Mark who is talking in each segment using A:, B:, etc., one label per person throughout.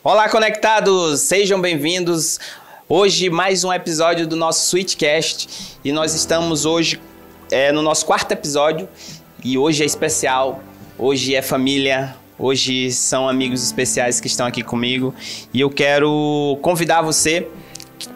A: Olá, conectados! Sejam bem-vindos. Hoje, mais um episódio do nosso Switchcast. E nós estamos hoje no nosso quarto episódio. E hoje é especial, hoje é família, hoje são amigos especiais que estão aqui comigo. E eu quero convidar você,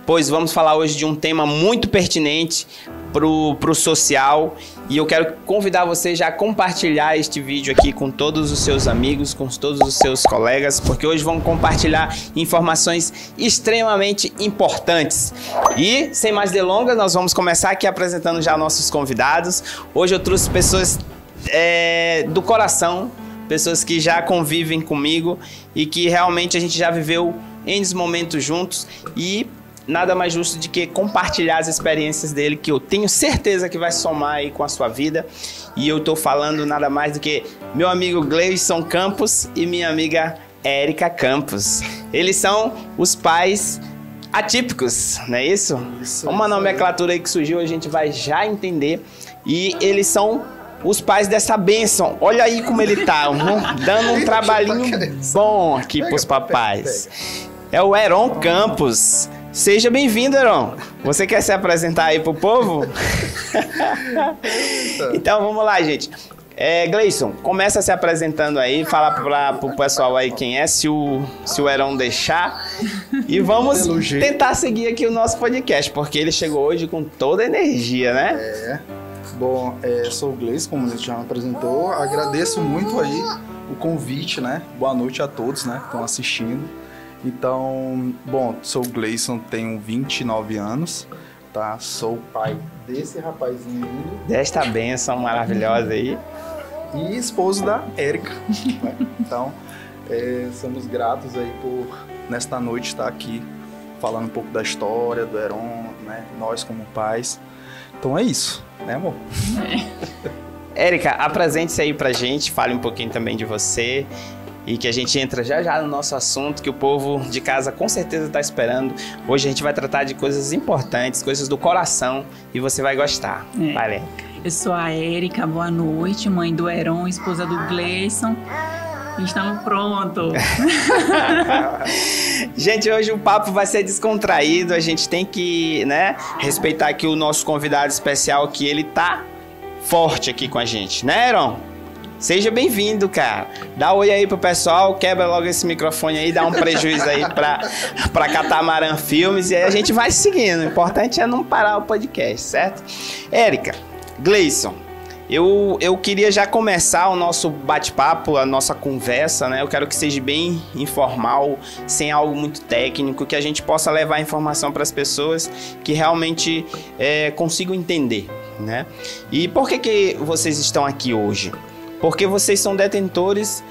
A: pois vamos falar hoje de um tema muito pertinente pro social. E eu quero convidar você já a compartilhar este vídeo aqui com todos os seus amigos, com todos os seus colegas, porque hoje vamos compartilhar informações extremamente importantes. E, sem mais delongas, nós vamos começar aqui apresentando já nossos convidados. Hoje eu trouxe pessoas do coração, pessoas que já convivem comigo e que realmente a gente já viveu N momentos juntos e nada mais justo de que compartilhar as experiências dele, que eu tenho certeza que vai somar aí com a sua vida. E eu tô falando nada mais do que meu amigo Gleison Campos e minha amiga Érica Campos. Eles são os pais atípicos, não é isso? Uma nomenclatura aí que surgiu, a gente vai já entender. E eles são os pais dessa bênção. Olha aí como ele tá, dando um trabalhinho bom aqui pros papais. É o Heron Campos. Seja bem-vindo, Heron. Você quer se apresentar aí pro povo? Então vamos lá, gente. Gleison, começa se apresentando aí, fala pro pessoal aí quem é, se o Heron deixar. E vamos tentar seguir aqui o nosso podcast, porque ele chegou hoje com toda a energia, né?
B: Bom, sou o Gleison, como ele já me apresentou. Agradeço muito aí o convite, né? Boa noite a todos, né, que estão assistindo. Então, bom, sou o Gleison, tenho 29 anos, tá? Sou pai desse rapazinho lindo.
A: Desta bênção maravilhosa aí.
B: E esposo da Érica. Né? Então, somos gratos aí por, nesta noite, estar aqui falando um pouco da história do Heron, né? Nós como pais. Então é isso, né, amor?
A: Érica, apresente-se aí pra gente, fale um pouquinho também de você. E que a gente entra já no nosso assunto, que o povo de casa com certeza está esperando. Hoje a gente vai tratar de coisas importantes, coisas do coração, e você vai gostar. Vai, Érica.
C: Eu sou a Érica, boa noite, mãe do Heron, esposa do Gleison. Estamos prontos.
A: Gente, hoje o papo vai ser descontraído, a gente tem que, né, respeitar aqui o nosso convidado especial, que ele tá forte aqui com a gente, né, Heron? Seja bem-vindo, cara. Dá um oi aí pro pessoal, quebra logo esse microfone aí, dá um prejuízo aí pra Catamarã Filmes e aí a gente vai seguindo. O importante é não parar o podcast, certo? Érica, Gleison, eu queria já começar o nosso bate-papo, a nossa conversa, né? Eu quero que seja bem informal, sem algo muito técnico, que a gente possa levar a informação para as pessoas que realmente consigam entender, né? E por que vocês estão aqui hoje? Porque vocês são detentores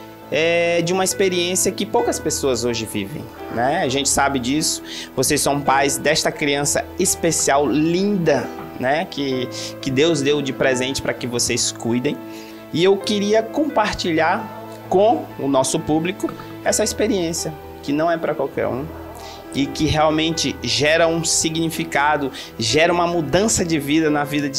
A: de uma experiência que poucas pessoas hoje vivem, né? A gente sabe disso. Vocês são pais desta criança especial, linda, né? Que Deus deu de presente para que vocês cuidem. E eu queria compartilhar com o nosso público essa experiência, que não é para qualquer um. E que realmente gera um significado, gera uma mudança de vida na vida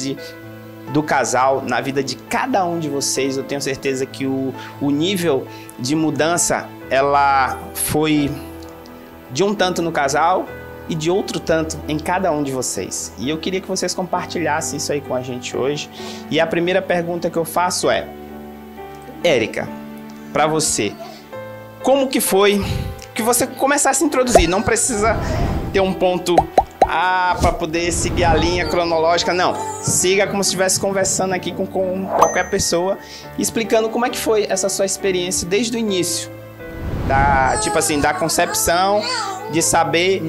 A: do casal, na vida de cada um de vocês. Eu tenho certeza que o nível de mudança, ela foi de um tanto no casal e de outro tanto em cada um de vocês. E eu queria que vocês compartilhassem isso aí com a gente hoje. E a primeira pergunta que eu faço é: Érica, para você, como que foi que você começasse a introduzir? Não precisa ter um ponto para poder seguir a linha cronológica, não. Siga como se estivesse conversando aqui com qualquer pessoa, explicando como é que foi essa sua experiência desde o início. Da concepção, de saber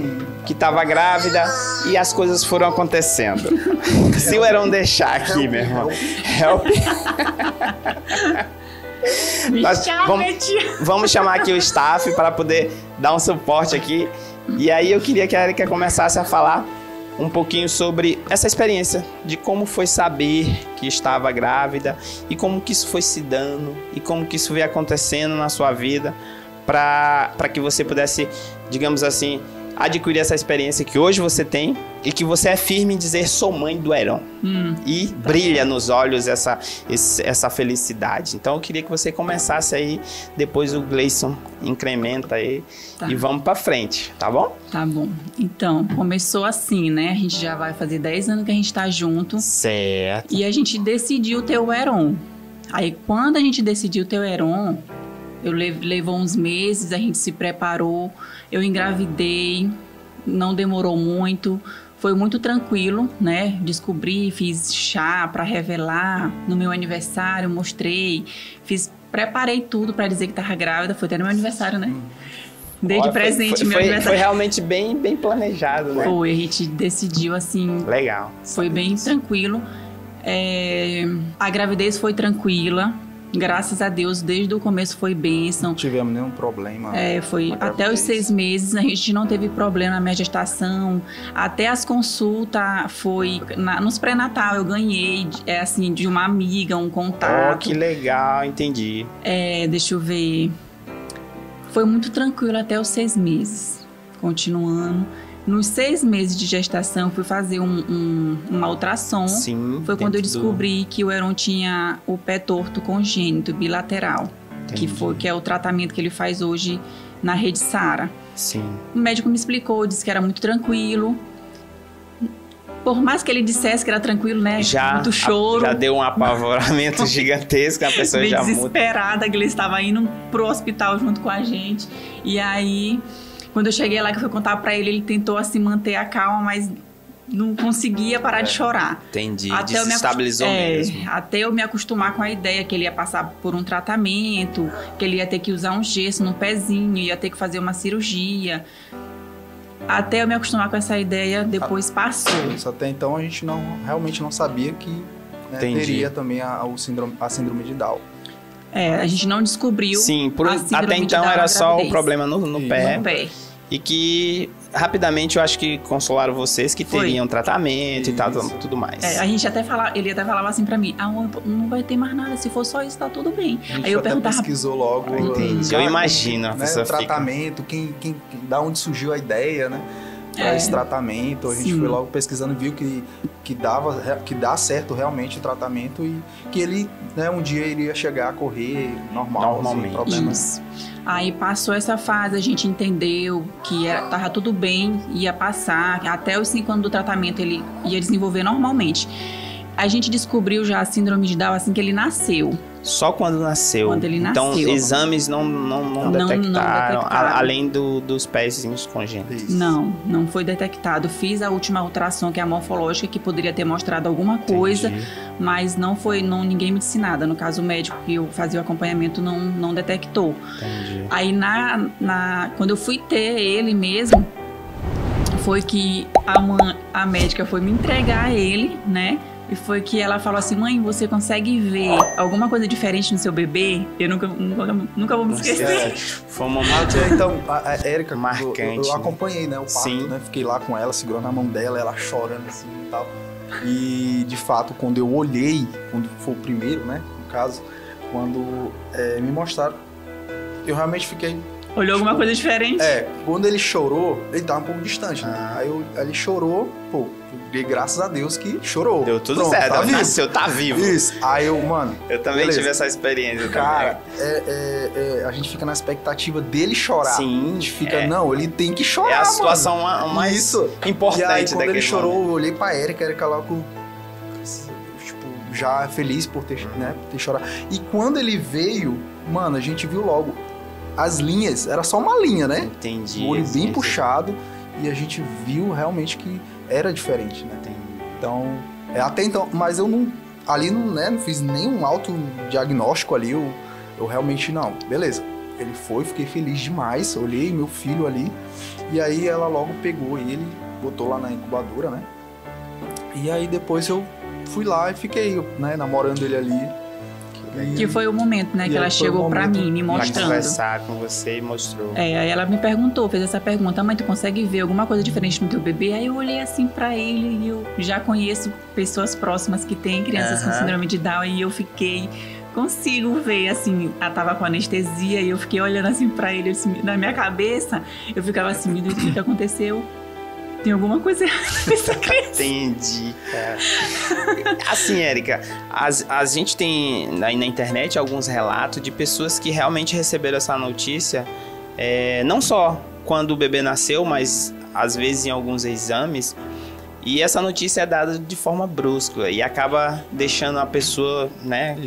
A: que estava grávida e as coisas foram acontecendo. Se o Heron deixar aqui, meu irmão. Help. Vamos chamar aqui o staff para poder dar um suporte aqui. E aí eu queria que a Érica começasse a falar um pouquinho sobre essa experiência de como foi saber que estava grávida e como que isso foi se dando e como que isso veio acontecendo na sua vida para que você pudesse, digamos assim, adquirir essa experiência que hoje você tem e que você é firme em dizer sou mãe do Heron. E brilha nos olhos essa felicidade. Então eu queria que você começasse aí, depois o Gleison incrementa aí e vamos pra frente, tá bom?
C: Tá bom. Então, começou assim, né? A gente já vai fazer 10 anos que a gente tá junto.
A: Certo.
C: E a gente decidiu ter o Heron. Aí quando a gente decidiu ter o Heron, levou uns meses, a gente se preparou, eu engravidei, não demorou muito, foi muito tranquilo, né? Descobri, fiz chá para revelar no meu aniversário, mostrei, preparei tudo para dizer que tava grávida, foi até no meu aniversário, né? Dei de presente meu aniversário.
A: Foi realmente bem planejado, né?
C: Foi, a gente decidiu assim.
A: Legal.
C: Foi bem tranquilo. A gravidez foi tranquila. Graças a Deus, desde o começo foi bênção.
B: Não tivemos nenhum problema.
C: Foi até os 6 meses, a gente não teve problema na minha gestação. Até as consultas foi nos pré-natal, eu ganhei assim, de uma amiga, um contato.
A: Oh, que legal, entendi.
C: Deixa eu ver. Foi muito tranquilo até os 6 meses. Continuando. Nos 6 meses de gestação, eu fui fazer uma ultrassom.
A: Sim.
C: Foi quando eu descobri que o Heron tinha o pé torto congênito, bilateral. Que é o tratamento que ele faz hoje na Rede Sara.
A: Sim.
C: O médico me explicou, disse que era muito tranquilo. Por mais que ele dissesse que era tranquilo, né? Muito choro.
A: Já deu um apavoramento gigantesco, a pessoa já muda.
C: Desesperada, que ele estava indo pro hospital junto com a gente. E aí, quando eu cheguei lá, que eu fui contar pra ele tentou assim manter a calma, mas não conseguia parar de chorar.
A: Entendi, desestabilizou mesmo.
C: Até eu me acostumar com a ideia que ele ia passar por um tratamento, que ele ia ter que usar um gesso no pezinho, ia ter que fazer uma cirurgia. Até eu me acostumar com essa ideia, depois passou.
B: Até então a gente realmente não sabia que teria também a síndrome de Down.
C: A gente não descobriu.
A: Sim, até então era só o problema no pé.
C: No pé.
A: E que rapidamente eu acho que consolaram vocês que teriam tratamento e tal, tudo mais.
C: A gente ele até falava assim pra mim, não vai ter mais nada, se for só isso tá tudo bem.
B: A gente
C: aí eu
B: até
C: perguntava,
B: pesquisou logo.
A: Entendi. Eu imagino a pessoa
B: o tratamento, da onde surgiu a ideia, né? Para esse tratamento, a gente foi logo pesquisando e viu que dá certo realmente o tratamento e que ele, né, um dia iria chegar a correr normalmente. Sem problemas.
C: Aí passou essa fase, a gente entendeu que tava tudo bem, ia passar, até os 5 anos do tratamento ele ia desenvolver normalmente. A gente descobriu já a síndrome de Down assim que ele nasceu.
A: Só quando nasceu?
C: Quando ele
A: então,
C: nasceu.
A: Exames não detectaram, além dos pezinhos congênitos?
C: Não foi detectado. Fiz a última ultrassom, que é a morfológica, que poderia ter mostrado alguma coisa, mas ninguém me disse nada. No caso, o médico que eu fazia o acompanhamento não detectou.
A: Entendi.
C: Aí, quando eu fui ter ele mesmo, foi que a médica foi me entregar ele, né? E foi que ela falou assim, mãe, você consegue ver alguma coisa diferente no seu bebê? Eu nunca vou me esquecer.
A: Foi um momento...
B: Então, a Érica,
A: marcante.
B: Eu acompanhei, né, o parto, né? Fiquei lá com ela, segurando a mão dela, ela chorando assim e tal. E, de fato, quando eu olhei, quando foi o primeiro, né, no caso, quando me mostraram, eu realmente fiquei...
C: Olhou alguma coisa diferente?
B: Quando ele chorou, ele tava um pouco distante, né? Aí ele chorou, graças a Deus que chorou.
A: Deu tudo certo, tá nasceu, tá vivo.
B: Isso. Aí eu
A: também tive essa experiência.
B: Cara, a gente fica na expectativa dele chorar.
A: Sim.
B: A gente fica, ele tem que chorar,
A: é a situação mais importante.
B: E aí, quando ele chorou,
A: momento.
B: eu olhei pra Érica, logo, já feliz por ter chorado. E quando ele veio, a gente viu logo as linhas, era só uma linha, né?
A: Entendi.
B: O olho bem puxado, e a gente viu realmente que era diferente, né? Então, até então, mas eu não fiz nenhum autodiagnóstico ali, eu realmente não. Beleza, ele fiquei feliz demais, olhei meu filho ali, e aí ela logo pegou ele, botou lá na incubadora, né? E aí depois eu fui lá e fiquei, né, namorando ele ali.
C: Que foi o momento, né, que ela chegou pra mim, me mostrando.
A: Pra conversar com você e mostrou.
C: Aí ela me perguntou, fez essa pergunta, mãe, tu consegue ver alguma coisa diferente no teu bebê? Aí eu olhei assim pra ele e eu já conheço pessoas próximas que têm crianças com síndrome de Down e eu fiquei consigo ver, assim, ela tava com anestesia e eu fiquei olhando assim pra ele, assim, na minha cabeça, eu ficava assim, meu Deus, o que aconteceu? Tem alguma coisa errada nessa criança.
A: Entendi, cara. Assim, Érica, a gente tem aí na internet alguns relatos de pessoas que realmente receberam essa notícia, não só quando o bebê nasceu, mas às vezes em alguns exames, e essa notícia é dada de forma brusca e acaba deixando a pessoa, né,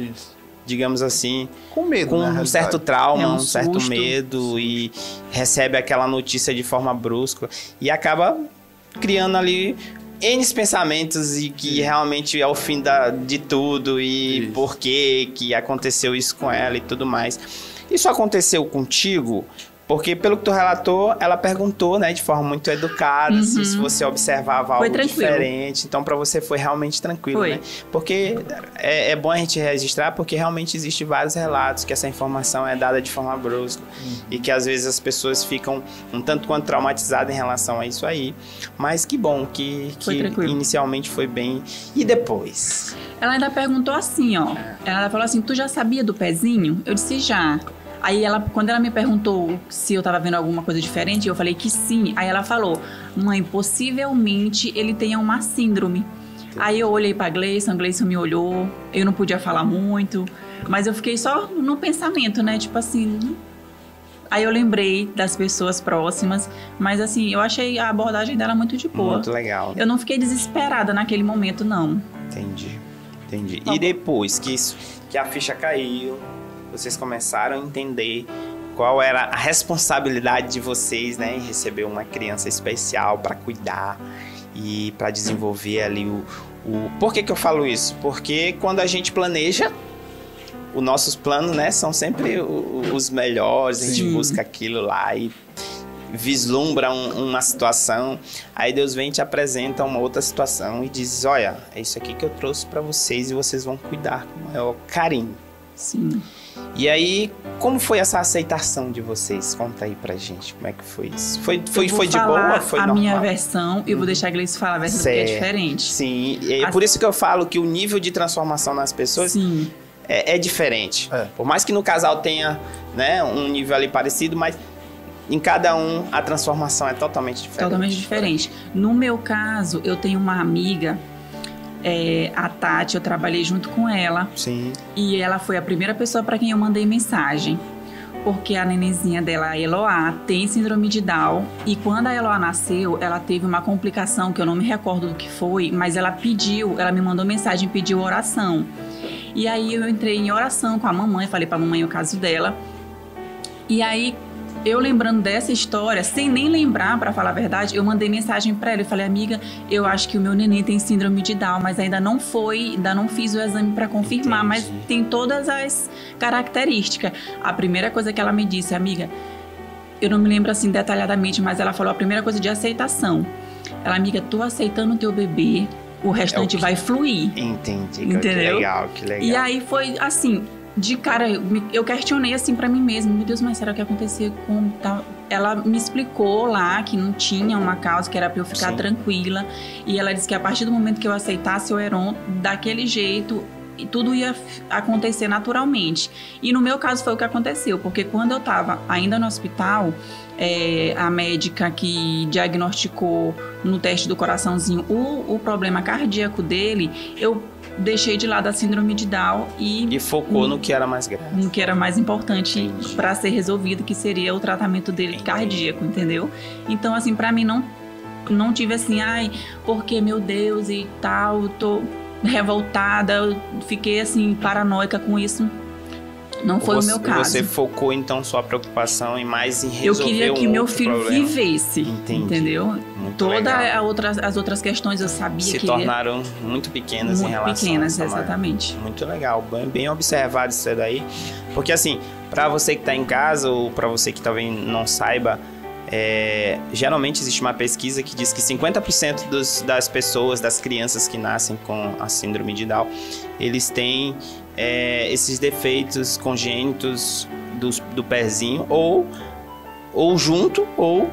A: digamos assim,
B: com medo,
A: com
B: né,
A: um certo trauma, um certo
C: susto.
A: medo, e recebe aquela notícia de forma brusca e acaba criando ali N pensamentos e que realmente é o fim de tudo e por que aconteceu isso com ela e tudo mais. Isso aconteceu contigo? Porque pelo que tu relatou, ela perguntou, né, de forma muito educada, se você observava algo diferente. Então, pra você foi realmente tranquilo, né? Porque é bom a gente registrar, porque realmente existem vários relatos que essa informação é dada de forma brusca e que às vezes as pessoas ficam um tanto quanto traumatizadas em relação a isso aí. Mas que bom que inicialmente foi bem. E depois?
C: Ela ainda perguntou assim, ó. Ela falou assim, tu já sabia do pezinho? Eu disse, já. Aí quando ela me perguntou se eu tava vendo alguma coisa diferente, eu falei que sim. Aí ela falou, mãe, possivelmente ele tenha uma síndrome. Aí eu olhei pra Gleison me olhou, eu não podia falar muito, mas eu fiquei só no pensamento, né? Tipo assim. Aí eu lembrei das pessoas próximas, mas assim, eu achei a abordagem dela muito de boa.
A: Muito legal.
C: Eu não fiquei desesperada naquele momento, não.
A: Entendi. E depois que a ficha caiu, vocês começaram a entender qual era a responsabilidade de vocês, né, em receber uma criança especial para cuidar e para desenvolver ali Por que eu falo isso? Porque quando a gente planeja, os nossos planos, né, são sempre os melhores, a gente busca aquilo lá e vislumbra uma situação, aí Deus vem e te apresenta uma outra situação e diz, olha, é isso aqui que eu trouxe para vocês e vocês vão cuidar com o maior carinho.
C: Sim.
A: E aí, como foi essa aceitação de vocês? Conta aí pra gente, como é que foi isso? Foi de boa? Foi normal?
C: A minha versão, eu vou deixar a Gleice falar a versão que é diferente.
A: Sim, e é por isso que eu falo que o nível de transformação nas pessoas é diferente. Por mais que no casal tenha, né, um nível ali parecido, mas em cada um a transformação é totalmente diferente.
C: Totalmente diferente. No meu caso, eu tenho uma amiga... a Tati, eu trabalhei junto com ela.
A: Sim.
C: E ela foi a primeira pessoa para quem eu mandei mensagem. Porque a nenenzinha dela, a Eloá, tem síndrome de Down. E quando a Eloá nasceu, ela teve uma complicação que eu não me recordo do que foi, mas ela me mandou mensagem, pediu oração. E aí eu entrei em oração com a mamãe, falei pra mamãe o caso dela. E aí, eu lembrando dessa história, sem nem lembrar, pra falar a verdade, eu mandei mensagem pra ela. Eu falei, amiga, eu acho que o meu neném tem síndrome de Down, mas ainda não fiz o exame pra confirmar, mas tem todas as características. A primeira coisa que ela me disse, amiga, eu não me lembro assim detalhadamente, mas ela falou a primeira coisa de aceitação. Ela, amiga, tô aceitando o teu bebê, o restante vai fluir.
A: Entendi.
C: Entendeu?
A: Que legal.
C: E aí foi assim... De cara, eu questionei assim pra mim mesma, meu Deus, mas será que aconteceu com tal? Ela me explicou lá que não tinha uma causa, que era pra eu ficar tranquila. E ela disse que a partir do momento que eu aceitasse o Heron, daquele jeito, tudo ia acontecer naturalmente. E no meu caso foi o que aconteceu, porque quando eu tava ainda no hospital, a médica que diagnosticou no teste do coraçãozinho o problema cardíaco dele, eu deixei de lado a síndrome de Down e focou
A: no que era mais grave.
C: No que era mais importante para ser resolvido, que seria o tratamento dele cardíaco, entendeu? Então, assim, para mim não tive assim, porque meu Deus e tal, eu tô revoltada, eu fiquei assim, paranoica com isso. Não foi o meu caso.
A: Você focou, então, sua preocupação em mais em resolver
C: eu queria que meu filho vivesse, entendeu?
A: Muito
C: Todas as outras questões eu sabia que...
A: Se tornaram muito pequenas em relação a essa
C: exatamente.
A: Muito legal, bem observado isso daí. Porque, assim, para você que tá em casa ou para você que talvez não saiba, geralmente existe uma pesquisa que diz que 50% das pessoas, das crianças que nascem com a síndrome de Down, eles têm esses defeitos congênitos do pezinho, ou junto, ou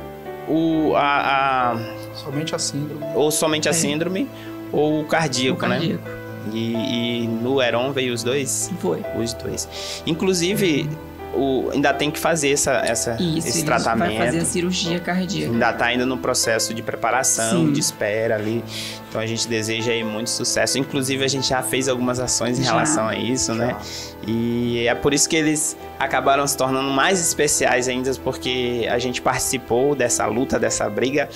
B: somente a síndrome.
A: Ou somente a síndrome, ou o cardíaco, né? E no Heron veio os dois?
C: Foi.
A: Os dois. Inclusive, ainda tem que fazer esse tratamento.
C: Vai fazer a cirurgia cardíaca.
A: Ainda está ainda no processo de preparação,
C: Sim.
A: de espera ali. Então a gente deseja aí muito sucesso. Inclusive a gente já fez algumas ações em relação a isso, né? E é por isso que eles acabaram se tornando mais especiais ainda, porque a gente participou dessa luta, dessa briga.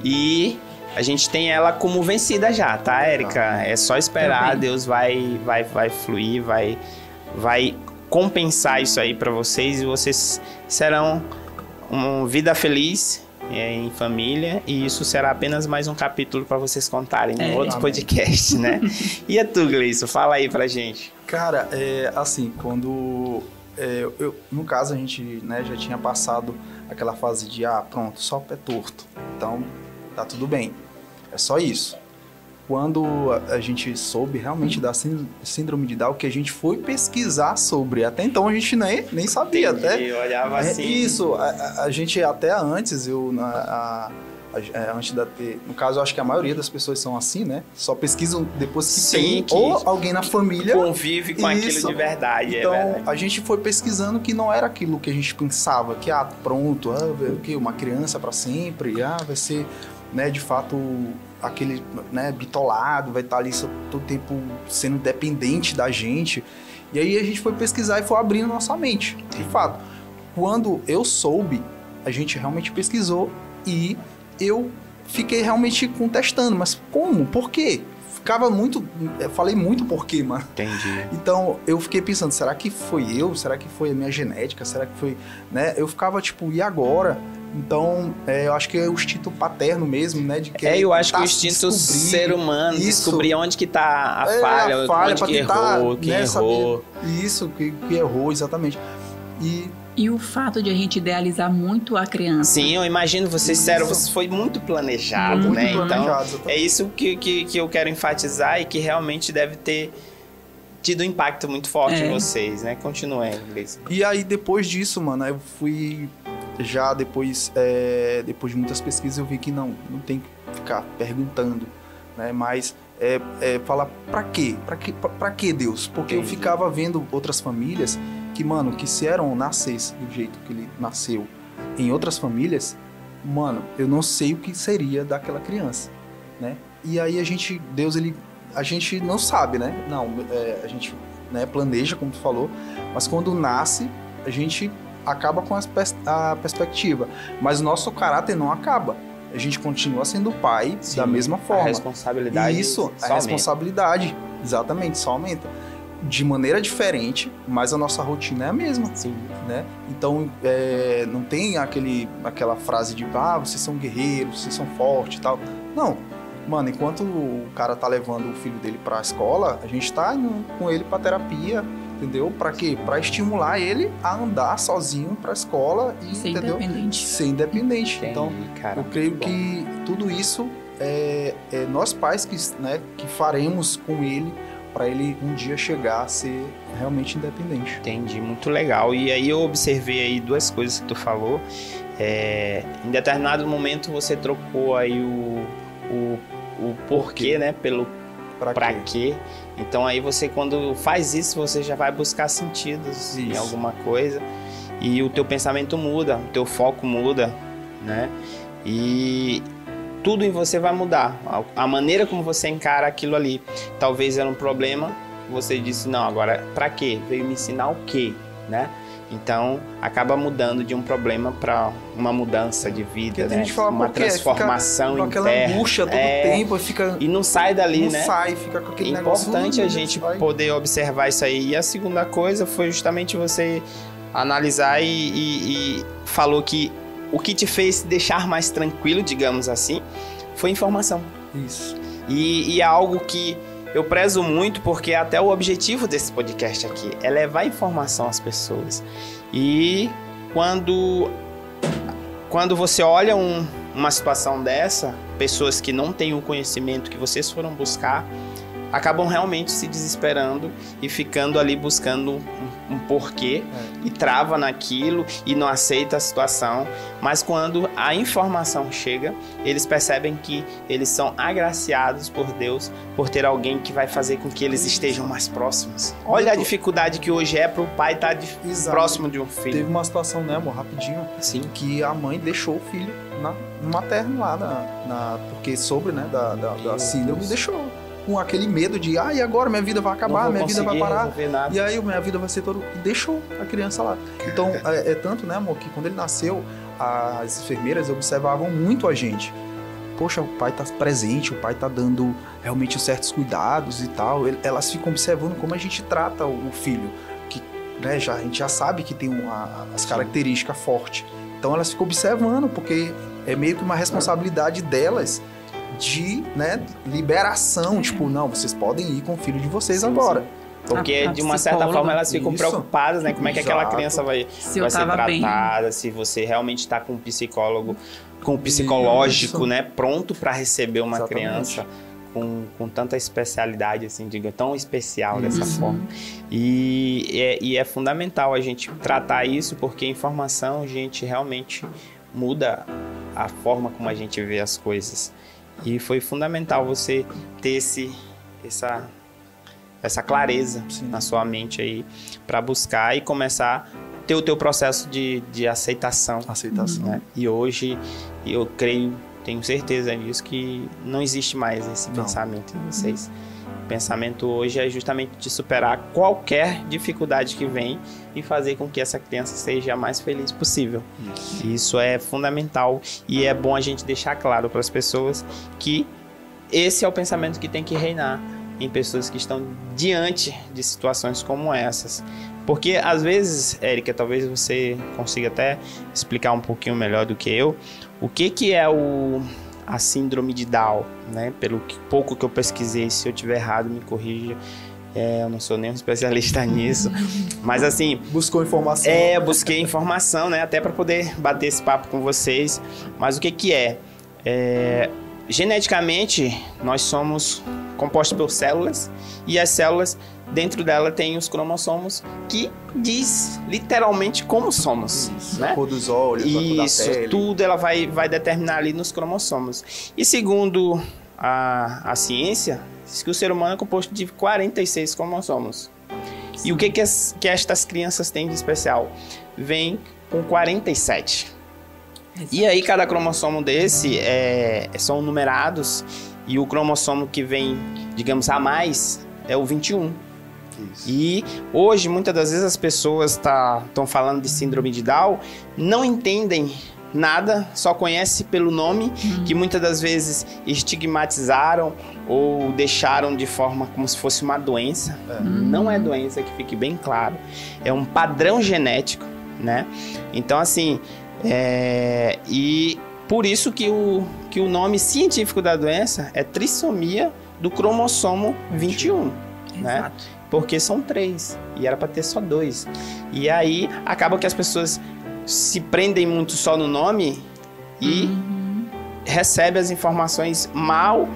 A: E a gente tem ela como vencida já, tá, Érica? É só esperar, Deus vai fluir, vai compensar isso aí para vocês e vocês serão uma vida feliz em família, e isso será apenas mais um capítulo para vocês contarem em outro podcast, né? E a tu, Gleison? Fala aí pra gente.
B: Cara, assim, quando no caso a gente, né, já tinha passado aquela fase de pronto, só o pé torto, então tá tudo bem, é só isso. Quando a gente soube realmente da síndrome de Down, que a gente foi pesquisar sobre, até então a gente nem sabia.
A: Entendi, até olhava assim.
B: Isso, a gente até antes, antes no caso, eu acho que a maioria das pessoas são assim, né? Só pesquisam depois que tem ou alguém na família
A: convive com aquilo de verdade.
B: Então, a gente foi pesquisando que não era aquilo que a gente pensava, que pronto, uma criança para sempre, vai ser, né, de fato, aquele, né, bitolado, vai estar ali todo tempo sendo dependente da gente. E aí a gente foi pesquisar e foi abrindo nossa mente, de fato. Quando eu soube, a gente realmente pesquisou e eu fiquei realmente contestando, mas como? Por quê? Falei muito por quê, mano.
A: Entendi.
B: Então, eu fiquei pensando, será que foi eu? Será que foi a minha genética? Será que foi, né? Eu ficava tipo, e agora? Então, eu acho que é o instinto paterno mesmo, né? De
A: eu acho que o instinto ser humano, descobrir onde que tá a falha onde que errou, quem errou.
B: Isso, que errou, exatamente.
C: E o fato de a gente idealizar muito a criança.
A: Sim, eu imagino, vocês foi muito planejado,
B: muito
A: né?
B: Planejado,
A: então, é isso que eu quero enfatizar e que realmente deve ter tido um impacto muito forte em vocês, né? Continuem, Gleison.
B: E aí, depois disso, mano, eu fui... Já depois de muitas pesquisas, eu vi que não tem que ficar perguntando, né? Mas falar, pra quê? Pra quê, Deus? Porque eu ficava vendo outras famílias que, mano, que se Aaron nascesse do jeito que ele nasceu em outras famílias, mano, eu não sei o que seria daquela criança, né? E aí a gente não sabe, né? A gente, né, planeja, como tu falou, mas quando nasce, a gente acaba com a perspectiva, mas o nosso caráter não acaba. A gente continua sendo pai. Sim, da mesma forma.
A: A responsabilidade.
B: Isso, a responsabilidade, exatamente, só aumenta. De maneira diferente, mas a nossa rotina é a mesma.
A: Sim.
B: Né? Então, não tem aquela frase de vocês são guerreiros, vocês são fortes e tal. Não. Mano, enquanto o cara tá levando o filho dele pra escola, a gente tá indo com ele pra terapia, entendeu? Pra quê? Pra estimular ele a andar sozinho pra escola e,
C: ser
B: entendeu?
C: Independente.
B: Ser independente.
A: Entendi,
B: então,
A: cara,
B: eu creio que tudo isso é nós pais que faremos com ele para ele um dia chegar a ser realmente independente.
A: Entendi, muito legal. E aí eu observei aí duas coisas que tu falou. Em determinado momento você trocou aí o porquê, né, pelo pra quê. Então aí você, quando faz isso, você já vai buscar sentidos em alguma coisa e o teu pensamento muda, o teu foco muda, né? E tudo em você vai mudar. A maneira como você encara aquilo ali. Talvez era um problema, você disse, não, agora pra quê? Veio me ensinar o quê, né? Então, acaba mudando de um problema para uma mudança de vida, né?
B: A gente fala,
A: uma transformação
B: fica com
A: interna.
B: Aquela angústia todo tempo, fica...
A: E não sai dali,
B: não
A: né?
B: Não sai, fica com aquele negócio...
A: É importante a gente poder observar isso aí. E a segunda coisa foi justamente você analisar e falou que o que te fez deixar mais tranquilo, digamos assim, foi informação.
B: Isso.
A: E é algo que eu prezo muito, porque até o objetivo desse podcast aqui é levar informação às pessoas. E quando você olha uma situação dessa, pessoas que não têm o conhecimento que vocês foram buscar, acabam realmente se desesperando e ficando ali buscando um porquê e trava naquilo e não aceita a situação. Mas quando a informação chega, eles percebem que eles são agraciados por Deus por ter alguém que vai fazer com que eles estejam mais próximos. Olha a dificuldade que hoje é para o pai estar próximo de um filho.
B: Teve uma situação, né, amor, rapidinho,
A: Sim.
B: que a mãe deixou o filho no materno lá, porque soube, né, da síndrome, deixou com aquele medo de, e agora minha vida vai acabar, minha vida vai parar, e aí minha vida vai ser toda... E deixou a criança lá. Então, é tanto, né, amor, que quando ele nasceu, as enfermeiras observavam muito a gente. Poxa, o pai tá presente, o pai tá dando realmente certos cuidados e tal. Elas ficam observando como a gente trata o filho, que, né, a gente já sabe que tem as características fortes. Então elas ficam observando, porque é meio que uma responsabilidade delas de, né, liberação. Tipo, não, vocês podem ir com o filho de vocês agora.
A: Porque, de uma certa forma, elas ficam preocupadas, né? Como é que aquela criança vai ser tratada, se você realmente está com um psicólogo, com um psicológico, né? Pronto para receber uma criança com tanta especialidade, assim, diga, tão especial dessa forma. E é fundamental a gente tratar isso, porque a informação, gente, realmente muda a forma como a gente vê as coisas. E foi fundamental você ter essa clareza na sua mente aí para buscar e começar a ter o teu processo de aceitação. Né? E hoje eu creio, tenho certeza disso, que não existe mais esse pensamento em vocês. O pensamento hoje é justamente de superar qualquer dificuldade que vem e fazer com que essa criança seja a mais feliz possível. Isso é fundamental e é bom a gente deixar claro para as pessoas que esse é o pensamento que tem que reinar em pessoas que estão diante de situações como essas. Porque, às vezes, Érica, talvez você consiga até explicar um pouquinho melhor do que eu, o que é a síndrome de Down, né? Pelo pouco que eu pesquisei, se eu estiver errado, me corrija. Eu não sou nenhum especialista nisso, mas assim...
B: Buscou informação.
A: Busquei informação, né? Até para poder bater esse papo com vocês. Mas o que é? Geneticamente, nós somos compostos por células, e as células, dentro dela, tem os cromossomos que diz literalmente como somos. Né?
B: A cor dos olhos, a cor da pele.
A: Tudo ela vai determinar ali nos cromossomos. E segundo a ciência, diz que o ser humano é composto de 46 cromossomos. Sim. E o que estas crianças têm de especial? Vem com 47. Exato. E aí cada cromossomo desse são numerados, e o cromossomo que vem, digamos, a mais é o 21. Isso. E hoje, muitas das vezes, as pessoas estão falando de síndrome de Down, não entendem nada, só conhecem pelo nome, que muitas das vezes estigmatizaram ou deixaram de forma como se fosse uma doença. Não é doença, que fique bem claro. É um padrão genético, né? Então, assim... E por isso que o nome científico da doença é trissomia do cromossomo 21, né? Porque são 3 e era para ter só 2. E aí acaba que as pessoas se prendem muito só no nome e recebem as informações mal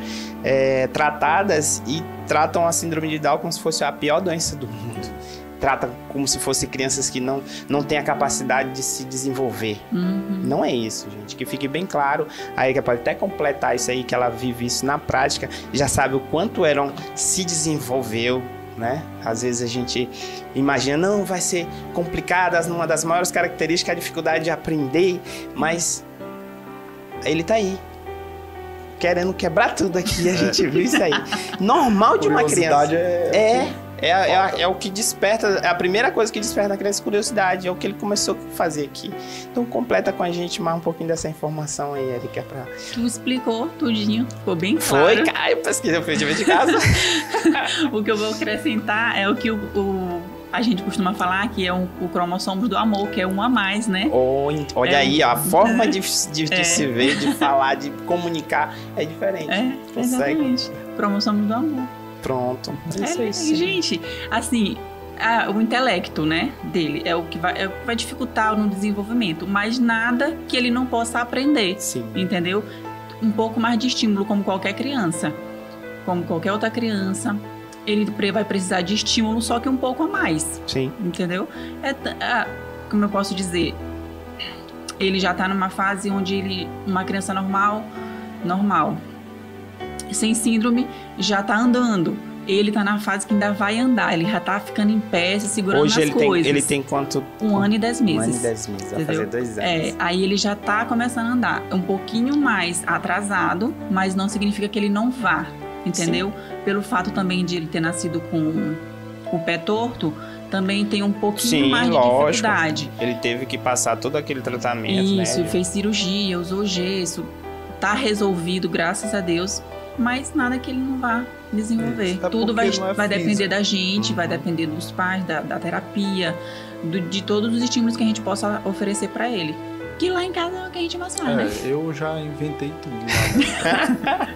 A: tratadas e tratam a síndrome de Down como se fosse a pior doença do mundo. Trata como se fossem crianças que não têm a capacidade de se desenvolver. Não é isso, gente. Que fique bem claro. A Erika pode até completar isso aí, que ela vive isso na prática. Já sabe o quanto o Heron se desenvolveu, né? Às vezes a gente imagina, não, vai ser complicado. Uma das maiores características é a dificuldade de aprender. Mas ele tá aí, querendo quebrar tudo aqui. A gente viu isso aí. Normal de uma criança. É o que desperta, é a primeira coisa que desperta na criança, curiosidade, é o que ele começou a fazer aqui. Então completa com a gente mais um pouquinho dessa informação aí, Erika.
C: Tu explicou tudinho, ficou bem claro.
A: Foi, cara, eu pesquisei, eu fui de casa.
C: O que eu vou acrescentar é o que a gente costuma falar, que é o cromossomo do amor, que é um a mais, né?
A: Olha aí, a forma de se ver, de falar, de comunicar é diferente.
C: Exatamente. Cromossomo do amor.
A: Pronto.
C: Gente, assim, o intelecto, né, dele é o que vai dificultar no desenvolvimento, mas nada que ele não possa aprender. Sim. Entendeu? Um pouco mais de estímulo, como qualquer criança. como qualquer outra criança. Ele vai precisar de estímulo, só que um pouco a mais.
A: Sim.
C: Entendeu? Como eu posso dizer, ele já tá numa fase onde uma criança normal, sem síndrome, já tá andando. Ele tá na fase que ainda vai andar, ele já tá ficando em pé, se segurando
A: Hoje
C: nas coisas.
A: Ele tem quanto?
C: 1 ano e 10 meses.
A: 1 ano e 10 meses, vai fazer 2 anos.
C: Aí ele já tá começando a andar. Um pouquinho mais atrasado, mas não significa que ele não vá, entendeu? Sim. Pelo fato também de ele ter nascido com o pé torto, também tem um pouquinho mais de dificuldade.
A: Ele teve que passar todo aquele tratamento,
C: Isso, né? Fez cirurgia, usou gesso, tá resolvido, graças a Deus, mas nada que ele não vá desenvolver. Tudo vai depender da gente, vai depender dos pais, da terapia, de todos os estímulos que a gente possa oferecer para ele. Que lá em casa é o que a gente mais faz, né?
B: Eu já inventei tudo lá.